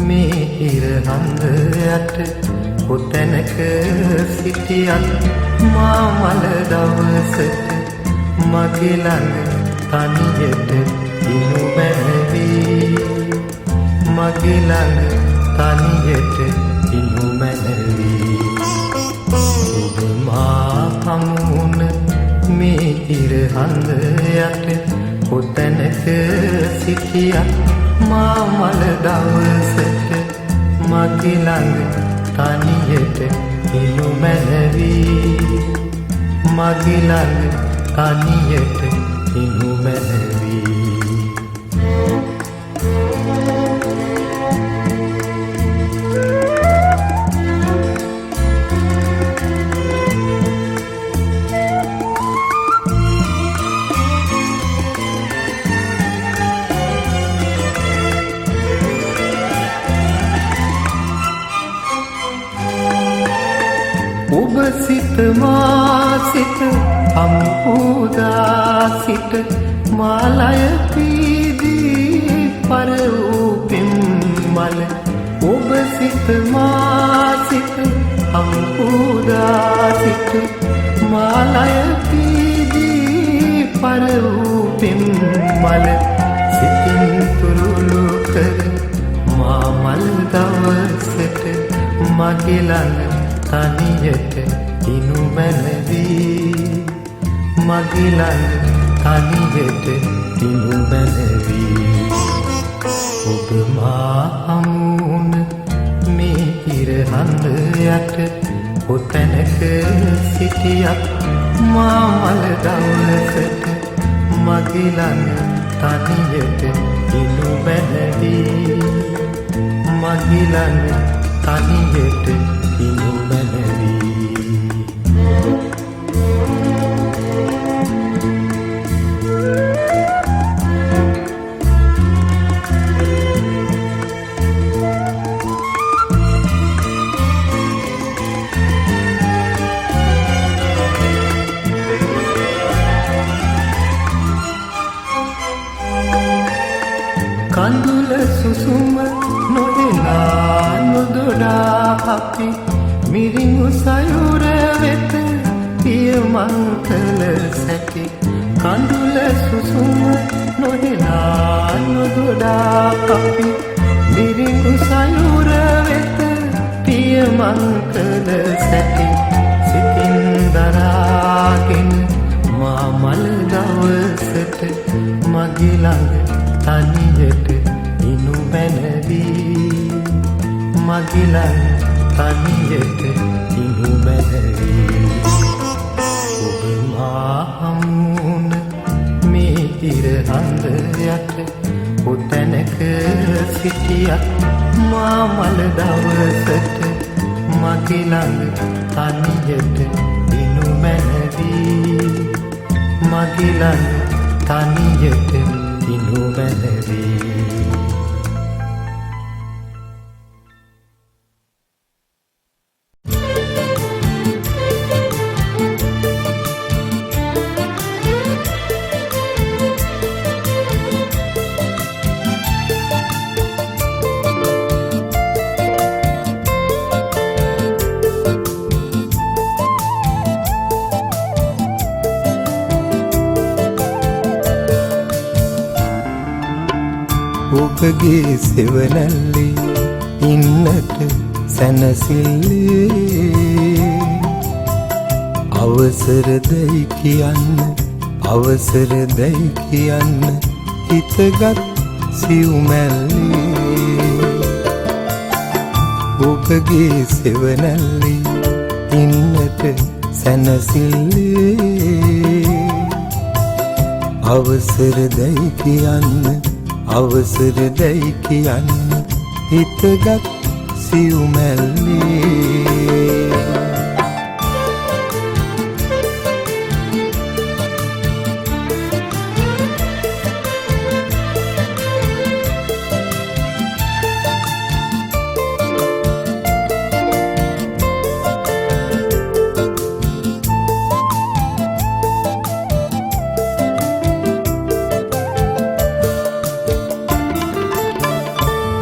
මේ ඉරහඳ යට කොතැනක සිටියත් මා මල දවසට මගේ ළඟ තනියට ඉනු මැනවී මගේ ළඟ තනියට ඉනු මැනවී ඔබ මා හමුන මේ ඉරහඳ යට කොතැනක සිටියත් මා මල දවසට මගේ ළඟ තනියට ඉනු මැනවී මගේ ළඟ තනියට ඉනු මැනවී ඔබ සිත මා සිත හම්බුදා සිට මාලය පීදී පර වූ පින්මල ඔබ සිත මා සිත හම්බුදා සිට මාලය පීදී පර වූ පින්මල සිතින් තුරුළු කර මා මල් දවසට මගේ ළඟ තනියට ඉනු මැනවී මගේ ළඟ තනියට ඉනු මැනවී ඔබ මා හමුවුන මේ ඉර හඳ යට කොතැනක සිටියත් මා මල දවසට මගේ ළඟ තනියට ඉනු මැනවී මගේ ළඟ තනියට ඉනු මැනවී කඳුල සුසුම නොදෙනා නොදොඩා අපි මිරිඟු සයුර වෙත පියමන් කළ සැටි කඳුල සුසුම නොදෙනා නොදොඩා අපි මිරිඟු සයුර වෙත පියමන් කළ සැටි සිතින් දරාගෙන මා මල් දවසට මගේ ළඟ තනියට ඉනු මැනවී මගේ ළඟ තනියට ඉනු මැනවී ඔබ මා හමුවුන මේ ඉර හඳ යට කොතැනක සිටියත් මා මල දවසට මගේ ළඟ තනියට ඉනු මැනවී මගේ ළඟ තනියට ඉනු මැනවී ඔබගේ සෙවනැල්ලේ ඉන්නට සැනසිල්ලේ අවසර දැයි කියන්න අවසර දැයි කියන්න හිතගත් සිව්මැල්ලේ ඔබගේ සෙවනැල්ලේ ඉන්නට සැනසිල්ලේ අවසර දැයි කියන්න අවසර දැයි කියන්න හිතගත් සිව්මැල්ලේ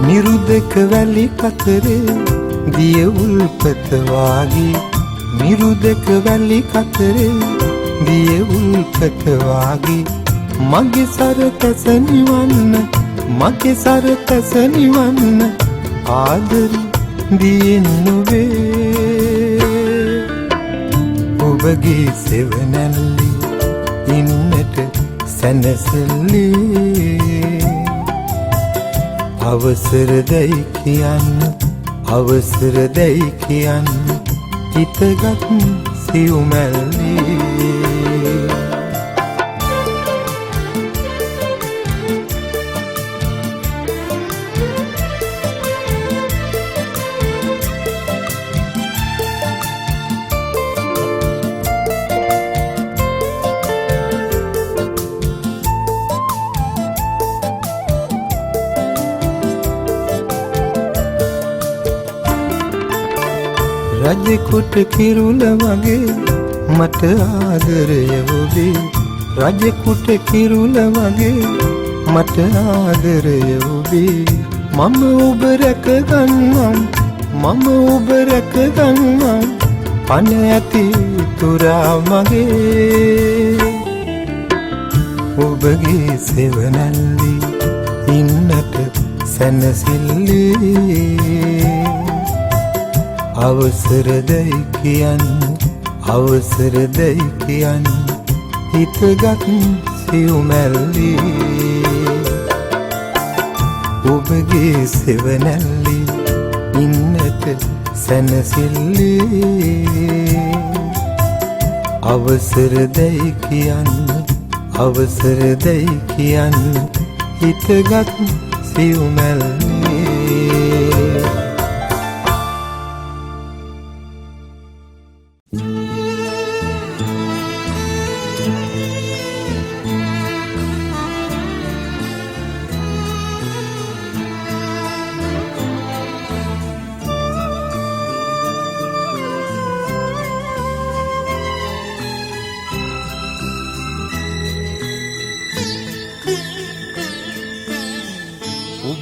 මිරුදක වැලි කතරේ දිය උල්පත වාගේ මිරුදක වැලි කතරේ දිය උල්පත වාගේ මගේ සරතස නිවන්න මගේ සරතස නිවන්න ආදරේ දියෙන් නොවේ ඔබගේ සෙවනැල්ලේ ඉන්නට සැනසෙල්ලේ අවසර දැයි කියන්න අවසර දැයි කියන්න හිතගත් සිව්මැල්ලේ රජෙකුට කිරුල වගේ මට ආදරය ඔබේ රජෙකුට කිරුල වගේ මට ආදරය ඔබේ මම ඔබ රැක ගන්නම් මම ඔබ රැක ගන්නම් පණ ඇති තුරා මගේ ඔබගේ සෙවණැල්ලි ඉන්නට සැනසෙල්ලි අවසර දෙයි කියන්න අවසර දෙයි කියන්න හිතගත් සිව්මැල්ලි ඔබගේ සෙවණැල්ලි ඉන්නට සැනසෙල්ලි අවසර දෙයි කියන්න අවසර දෙයි කියන්න හිතගත් සිව්මැල්ලි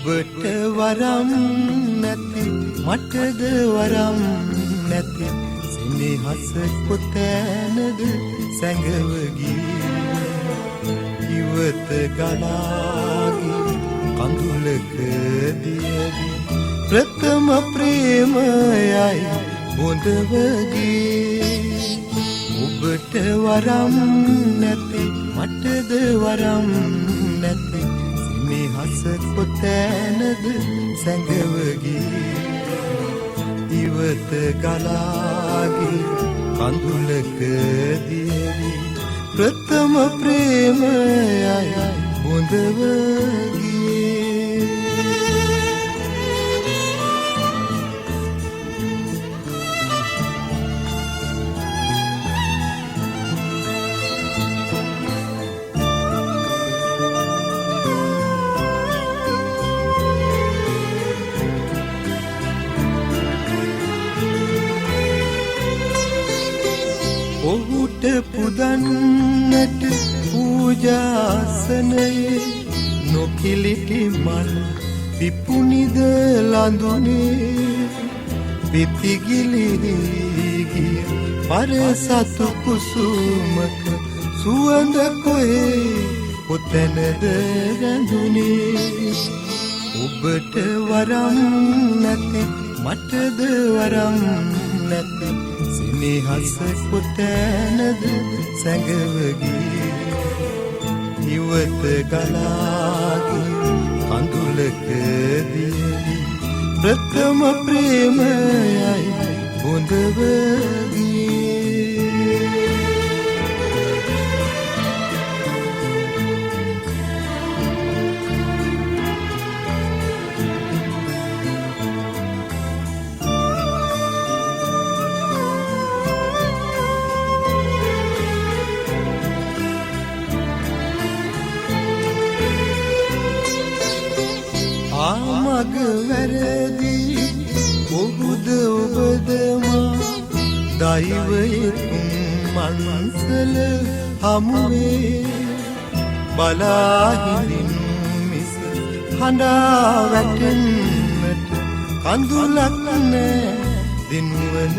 ඔබට වරම් නැති මටද වරම් නැති සෙනෙහස කොතැනද සැඟව ගියේ ඉවත ගලාගේ කඳුලක දියවි ප්‍රථම ප්‍රේමයයි බොඳව ගියේ ඔබට වරම් නැති මටද වරම් නැති හස කොතැනද සැඟව ගියේ ඉවත ගලාගේ කඳුලක දියවි ප්‍රථම ප්‍රේමයයි බොඳව ගියේ ඔහුට පුදන්නට පූජාසනයේ නොකිලිටි මල් පිපුනිද ලඳුනේ පිතිගිලි ගිය පරසතු කුසුමක සුවඳ කොහේ කොතැනද රැඳුනේ ඔබට වරම් නැති මටද වරම් නැති සෙනෙහස කොතැනද සැඟව ගියේ ඉවත ගලාගේ කඳුලක දියවි ප්‍රථම ප්‍රේමයයි බොඳව ගියේ මග වැරදී ඔබුද ඔබද මා දෛවයේ තුන් මන්සල හමුවේ බලා හිඳිනු මිස හඬා වැටෙන්නට කඳුලක් නෑ දිනුවන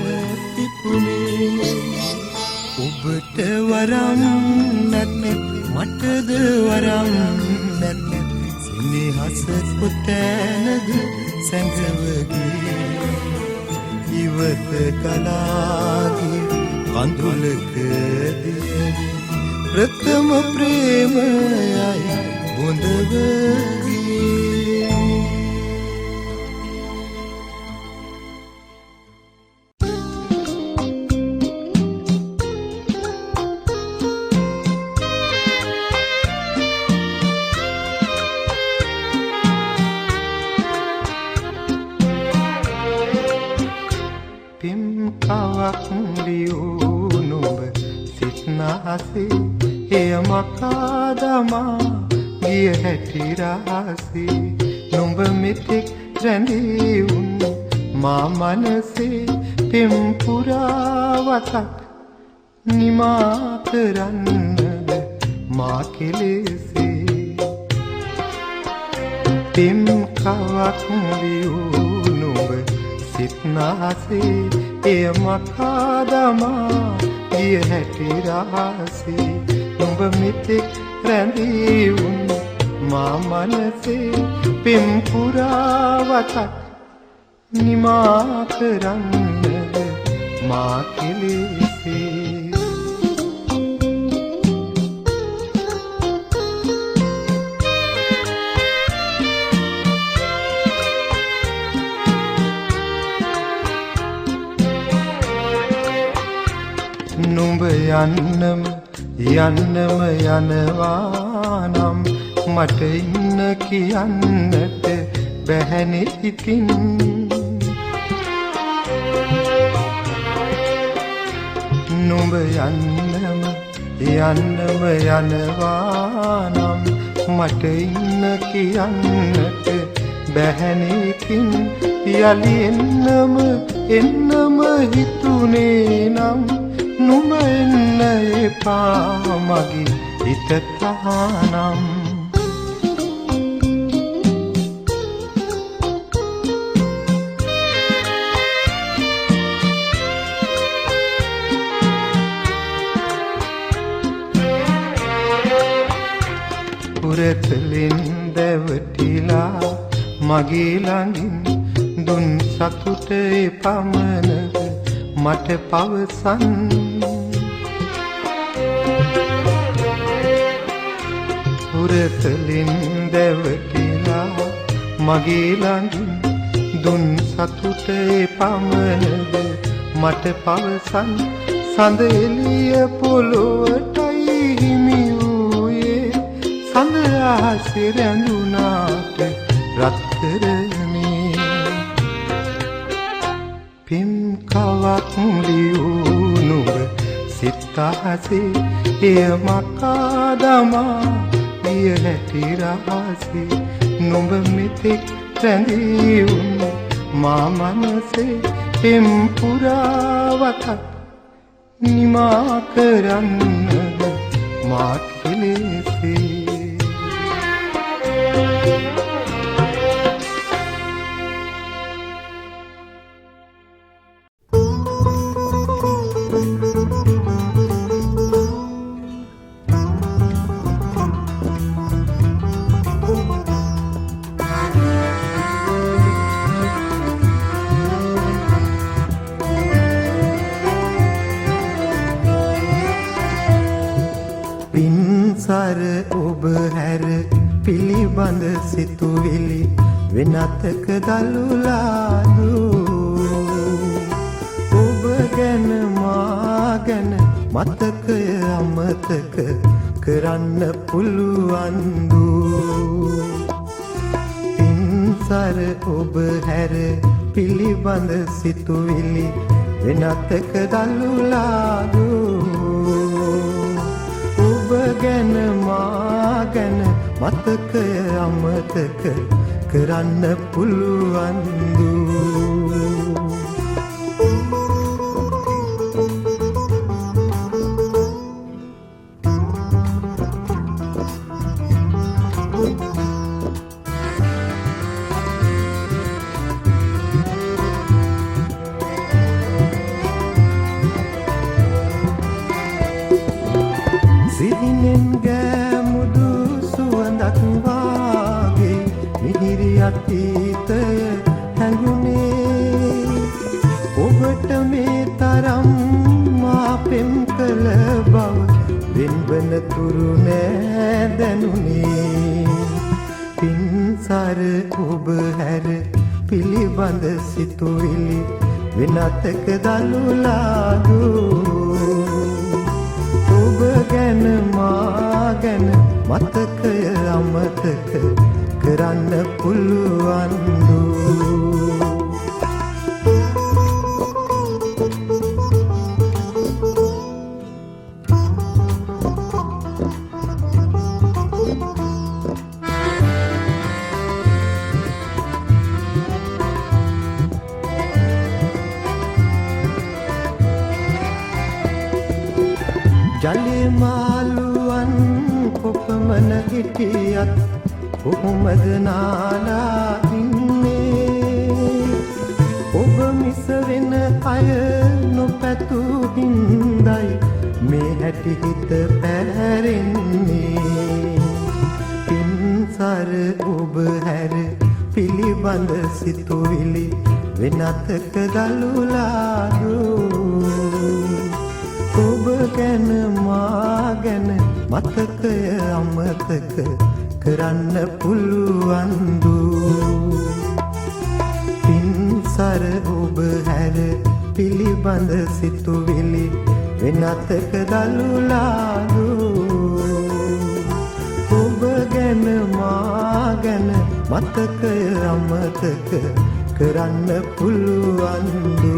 පිපුනේ ඔබට වරම් නැති මටද වරම් නැති සෙනෙහස කොතැනද සැඟව ගියේ ඉවත ගලාගේ කඳුලක දියවි ප්‍රථම ප්‍රේමයයි බොඳව ගියේ කවක් ලියූ නුඹ සිත්නාසේ එය මකාදමා ගිය හැටි රහසේ නුඹ මෙතෙක් රැඳී උන් මා මනසේ පෙම්පුරාවතක් නිමා කරන්නද මා කෙලෙසේ පෙම් කවක් ලියූ නුඹ සිත්නාසේ එය මකා දමා ගිය හැටි රහසේ නුඹ මෙතෙක් රැඳී වුණ මා මනසේ පෙම් පුරාවතක් නිමා කරන්නද මා කෙලෙසේ නුඹ යන්නම යනවා නම් මට ඉන්න කියන්නට බැහැනේ ඉතින් නුඹ යන්නම යනවා නම් මට ඉන්න කියන්නට බැහැනේ ඉතින් යලි එන්නම හිතුනේ නම් නුඹ එන්න එපා මගේ හිත තහනම් පුරතලින් දැවටිලා මගේ ළඟින් දුන් සතුටේ පමණද මට පවසන් පුරතලින් දැවටිලා මගේ ළඟින් දුන් සතුටේ පමණද මට පවසන් සඳ එළිය පොළොවටයි හිමි වූයේ සඳ ආසේ රැඳුනාට රත්තරනේ පෙම් කවක් ලියූ නුඹ සිත්හසේ එය මකා දමා ගිය හැටි රහසේ නුඹ මෙතෙක් රැඳී වුණ මා මනසේ පෙම් පුරාවතක් නිමා කරන්නද මා කෙලෙසේ පින්සර ඔබ හැර පිළිබඳ සිතුවිලි වෙනතක දළුලාදු ඔබ ගැන මා ගැන මතකය අමතක කරන්න පුළුවන්දු පින්සර ඔබ හැර පිළිබඳ සිතුවිලි වෙනතක දළුලාදු ඔබ ගැන මා ගැන මතකය අමතක කරන්න පුළුවන්දු සිහිනෙන් ගෑමුදු සුවඳක් වාගේ මිහිරි අතීතය හැඟුණේ ඔබට මේ තරම් මා පෙම් කළ බව වෙන්වන තුරු නෑ දැනුනේ පින්සර ඔබ හැර පිළිබඳ සිතුවිලි වෙනතක දළුලාදු ඔබ ගැන මා ගැන මතකය අමතක කරන්න පුළුවන්දු ජලේ මාළුවන් කොපමණ හිටියත් කොහොමද නාලා ඉන්නේ ඔබ මිස වෙන අය නොපැතු හින්දයි මේ හැටි හිත පැහැරෙන්නේ පින්සර ඔබ හැර පිළිබඳ සිතුවිලි වෙනතක දළුලාදෝ ඔබ ගැන මා ගැන මතකය අමතක කරන්න පුළුවන්දු පින්සර ඔබ හැර පිළිබඳ සිතුවිලි වෙනතක දළුලාදු ඔබ ගැන මා ගැන මතකය අමතක කරන්න පුළුවන්දු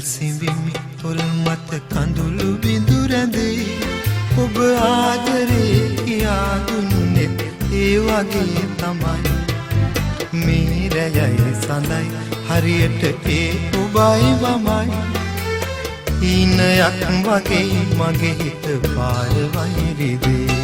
සිඹිමි තොල් මත කඳුළු බිඳු රැඳේ ඔබ ආදරේ කියා දුන්නෙත් ඒ වගේ තමයි මේ රැයයි සඳයි හරියට ඒ ඔබයි මමයි ඊනයක් වගේ මගේ හිත පාර වෛරිදේ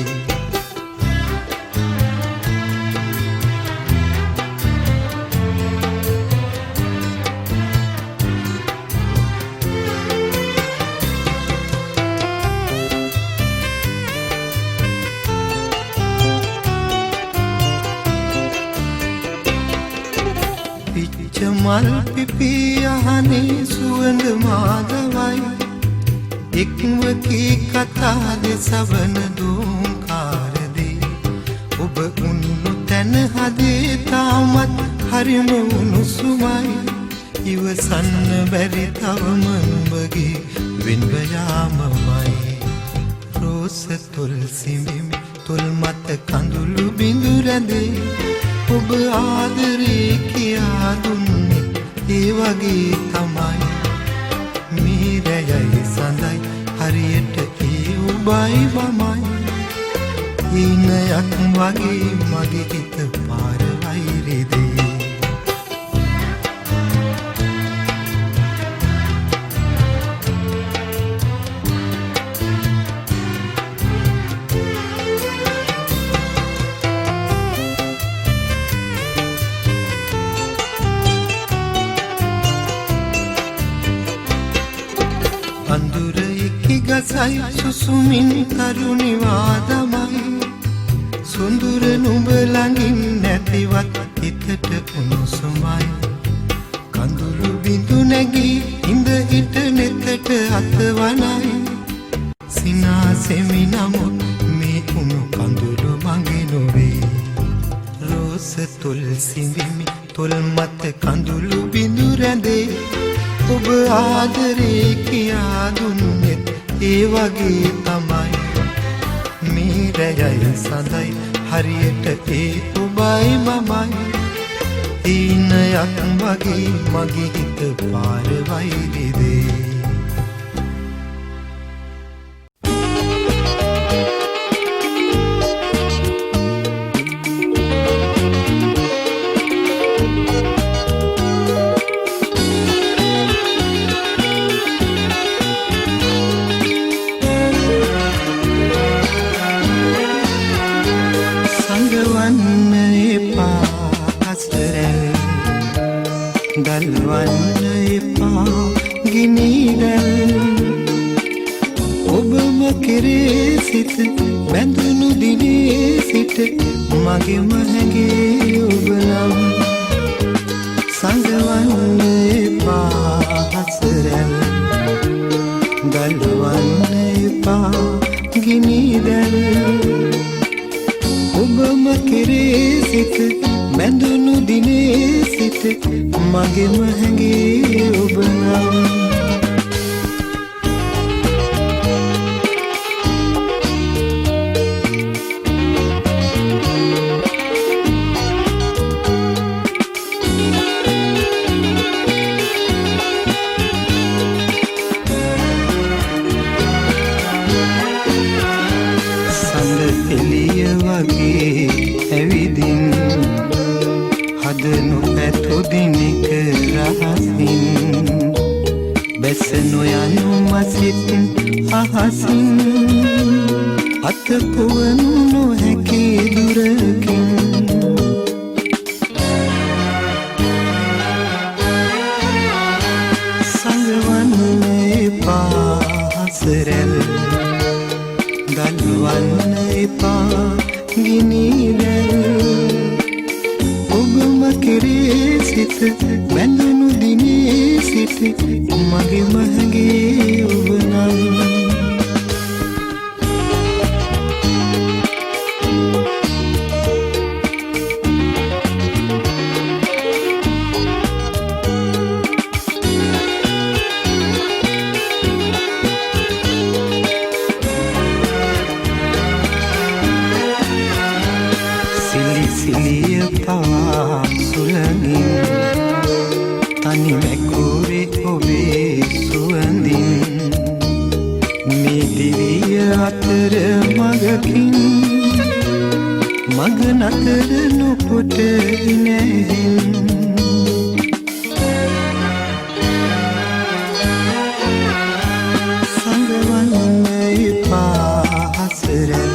මල් පිපි අහනේ සුවඳ මාදවයි එක්වකී කතා දෙසවන දෝංකාරදේ ඔබ උන්නු තැන හදේ තාමත් හරිම උණුසුමයි ඉවසන්න බැරි තවම නුඹගේ වෙන්ව යාමමයි රෝස තොල් සිඹිමි තොල් මත කඳුළු බිඳු රැඳේ ඔබ ආදරේ කියා දුන්නේ ඒ වගේ තමයි මේ රැයයි සඳයි හරියට ඒ ඔබයි මමයි ඊනයක් වගේ මගේ හිත පාර වෛරිදේ අඳුර එක්කි ගසයි සුසුමින් තරුණිවාදමයි සුඳුර නුඹ ළඟින් නැතිවත් හිතට උණුසුමයි කඳුළු බිඳු නැගී ඉඳ හිට නෙතට අතවනයි සිනාසෙමි නමුත් මේ උණු කඳුළු මගේ නොවේ රෝස තොල් සිඹිමි තොල් මත කඳුළු බිඳු රැඳේ ඔබ ආදරේ කියා දුන්නෙත් ඒ වගේ තමයි මේ රැයයි සඳයි හරියට ඒ ඔබයි මමයි ඊනයක් වගේ මගේ හිත පාර වෛරිදේ දල්වන්න එපා ගිනිදැල් ඔබම කෙරේ සිත බැඳුණු දිනේ සිට මගෙම හැගේ ඔබ නම් සඟවන්න එපා හසරැල් දල්වන්න එපා ගිනිදැල් ඔබම කෙරේ සිත බැඳුණු දිනේ සිට මගෙම හැගේ ඔබ නම් ඉඳනු ඇතු දිනක රහසින් බැස නොයනු මසිත් අහසින් අත පුවනු නොහැකි දුරකින් සංගවන්න එපා හසරැල් දල්වන්න එපා ගිනිදැල් ඔබම කෙරේ සිත බැඳුණු දිනේ සිට මගේ මහගේ ඔබ නම් සිලිය පවා සුළඟින් තනි මැකුරේ ඔබේ සුවඳින් මේ දිවිය අතර මගකින් මග නතර නොකොට නැහෙන් සංගවන්න එපා හසරැල්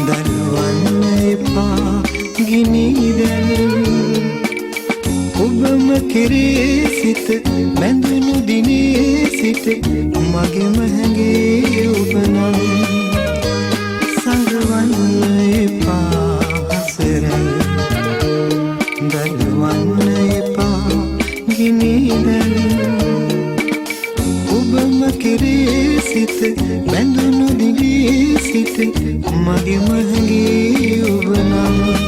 දල්වන්න එපා ගිනිදැල් ඔබම කෙරේ සිත බැඳුණු දිනේ සිට මගෙම හැඟේ ඔබ නම් සංගවන්න එපා හසරැල් දල්වන්න එපා ගිනිදැල් ඔබම කෙරේ සිත බැඳුණු දිනේ සිට මගෙම හැඟේ ඔබ නම්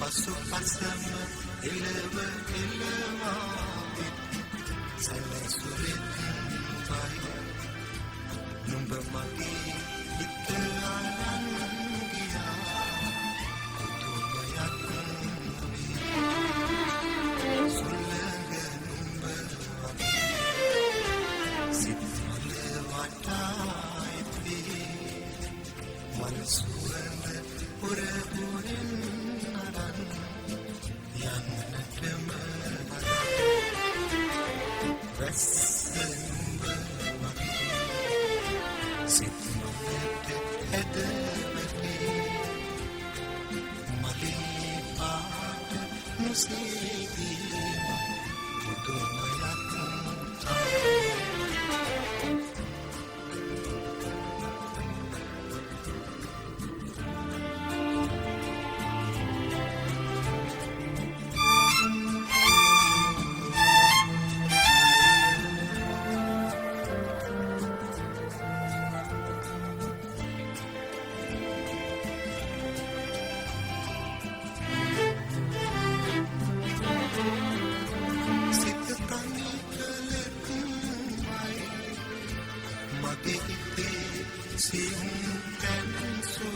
පසුපසම එළව එළවා සැලසුරෙන් පයි නුඹ මගේ හිත අරන් ගියා පුදුමයක් සුළඟ නුඹ වගේ සිත් මල වටා ඉති මනසුරඳ පුරපුරින් Sing and so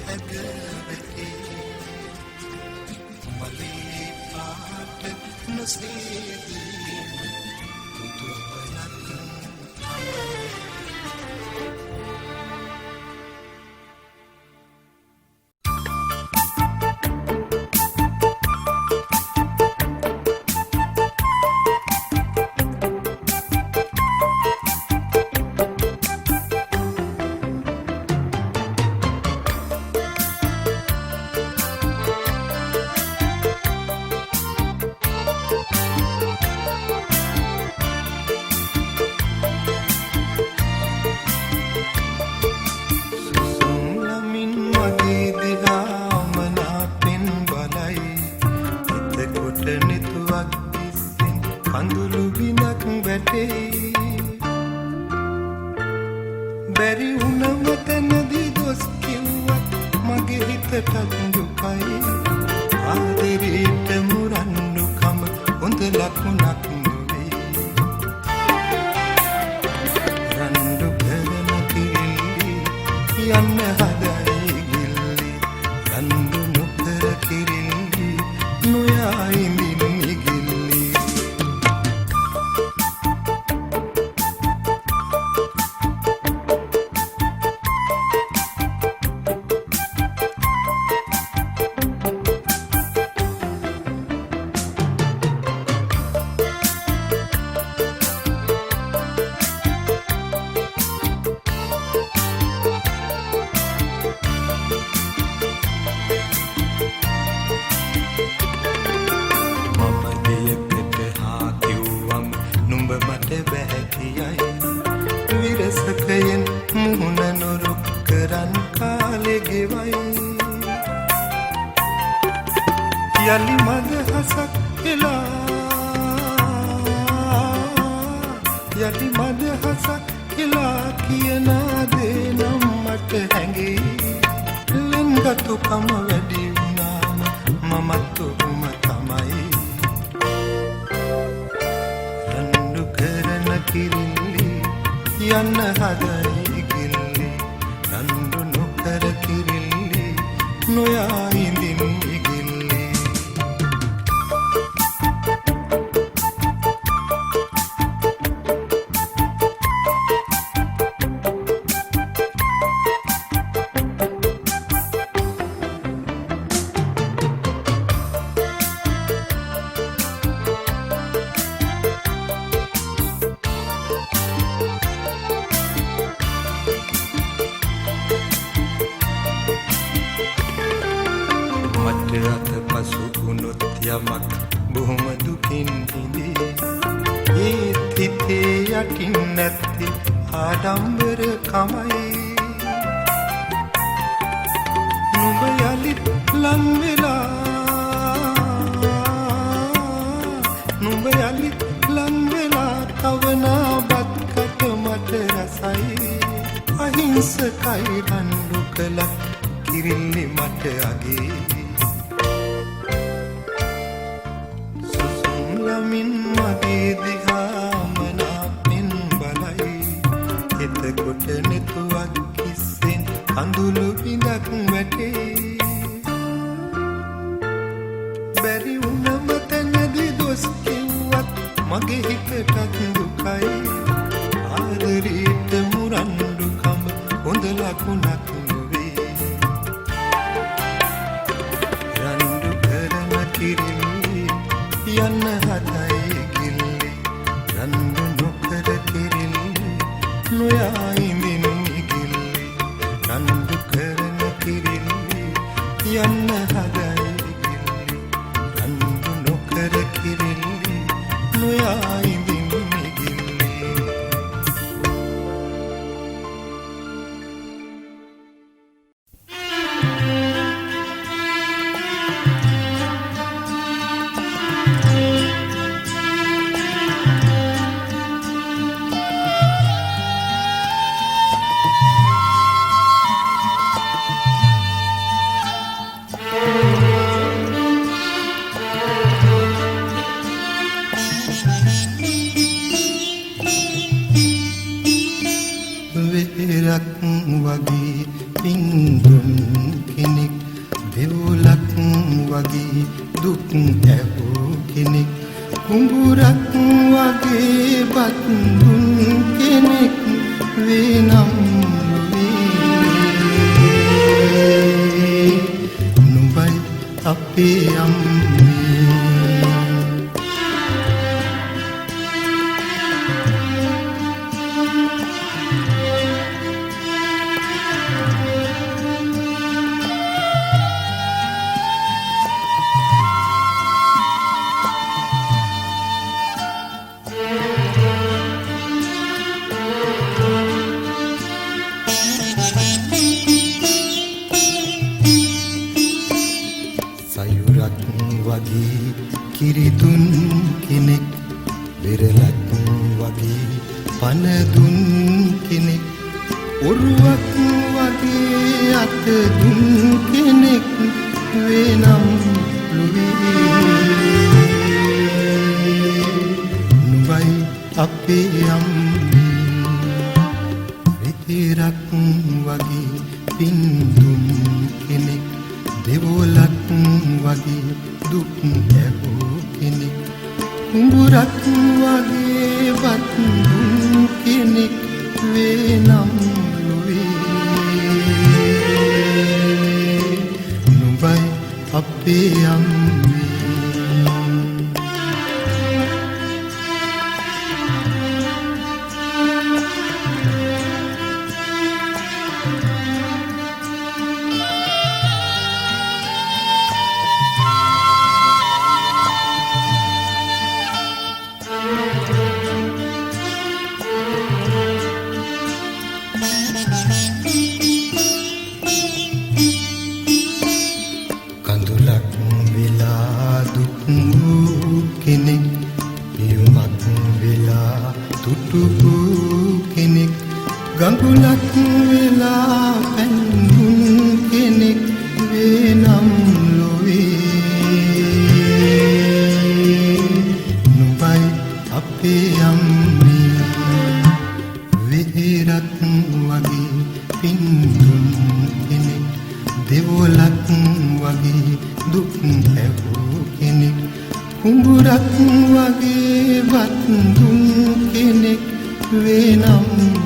ඇගවැටේ මලේ පාට නොසේදී කුතුහලක් කඳුළු බිඳක් වැටේ බැරි වුණම තැනදී දොස් කිව්වත් මගේ හිතට දුකයි ආදරේට මුරන්නුකම හොඳ ලකුණක් නොවේ රණ්ඩු කරන කිරිල්ලි යන්න හදයි ගිල්ලි රණ්ඩු නොකර කිරිල්ලි නොයා ඉඳින් විරසකයෙන් මුහුණ නොරුක් කරන් කාලෙ ගෙවයි යලි මදහසක් යලි මදහසක් එලා කියනා දේ නම් මට හැඟේ ලෙන්ගතුකම වැඩි වුණාම මමත් ඔහුම තමයි රණ්ඩු කරන කිරිල්ලි යන්න හදයි ගිල්ලි රණ්ඩු නොකර කිරිල්ලි නොයා ඉඳින් ඉගිල්ලි අත පසු වුණොත් යමක් බොහොම දුකින් හිඳේ ඒත් හිතේ යටින් නැති ආඩම්බර කමයි නුඹ යලිත් ලං වෙලා තවනාබත් කට මට රසයි අහිංසකයි රණ්ඩු කළත් කිරිල්ලි මට අගේ මින් මගේ දිහා මනාපෙන් බලයි එතකොට නෙතුවක් කිස්සෙන් කඳුළු බිඳක් වැටේ බැරි වුණම තැනදී දොස් කිව්වත් මගේ හිතටත් දුකයි ආදරේට මුරන්ඩුකම හොඳ ලකුණක් නොවේ රණ්ඩු කරන කිරිල්ලි යන්න හදයි ගිල්ලි රණ්ඩු නොකර කිරිල්ලි නොයා ඉඳින් ඉගිල්ලි රණ්ඩු කරන කිරිල්ලි යන්න හදයි ගිල්ලි රණ්ඩු නොකර කිරිල්ලි නොයා ඉඳින් ඉගිල්ලි වගේ පින්දුන් ඇහූ කෙනෙක් කුඹුරක් වගේ බත් දුන් කෙනෙක් වේනම් නුඹයි අපේ අම්මේ කිරිදුන් කෙනෙක් වෙරළක් වගේ පනදුන් කෙනෙක් ඔරුවක් වගේ අත දුන් කෙනෙක් වේනම් නුඹයි අපේ අම්මේ විතරක් වගේ පින් දුන් කෙනෙක් දෙවොලක් වගේ දුක් ඇහූ කෙනෙක් කුඹුරක් වගේ බත් දුන් කෙනෙක් වේනම් නුඹයි අපේ අම්මේ ගඟුලක් වෙලා පැන්දුන් කෙනෙක් වේනම් ලොවේ නුඹයි අපේ අම්මේ විහිරක් වගේ පින්දුන් කෙනෙක් දෙවොලක් වගේ දුක් ඇහූ කෙනෙක් කුඹුරක් වගේ බත් දුන් කෙනෙක් වේනම්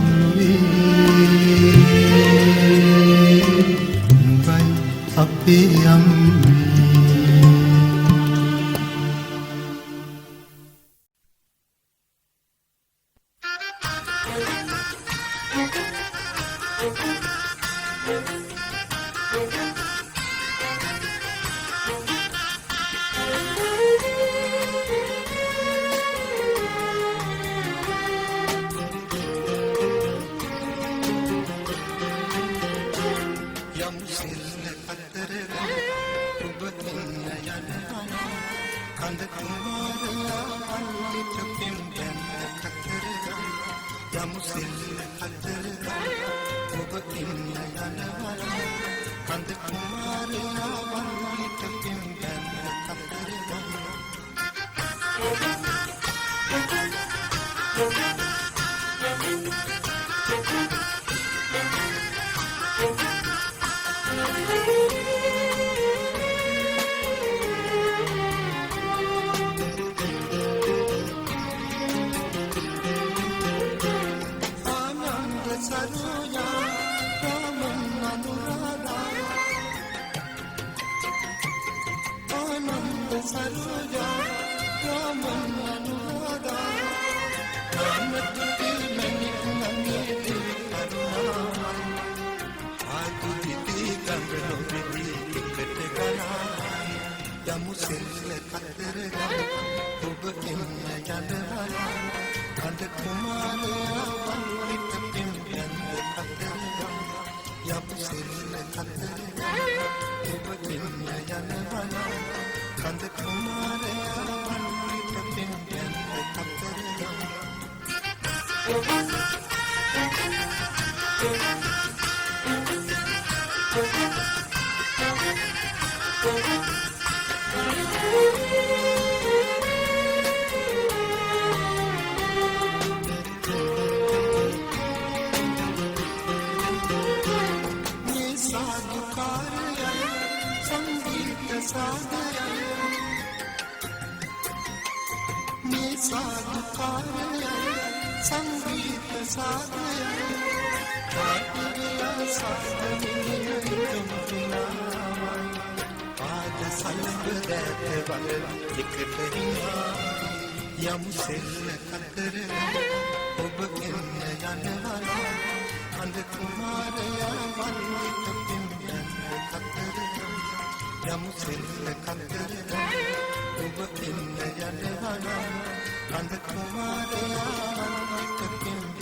නුඹයි අපේ අම්මේ සාධකාරය සංගීත සාධය කාටගයා සාධමින යොමුතුනාමයි පාද සලඹ දැත වල එකට හිනා යමු සෙල්ල කතර ඔබ එන්න යනවා අඳ කුමාරයා වන්විත පිම්බන කතර යමු සෙල්ල කතර ඔබ එන්න යනවා අඳ කුමාරයා වන්විත පිම්බන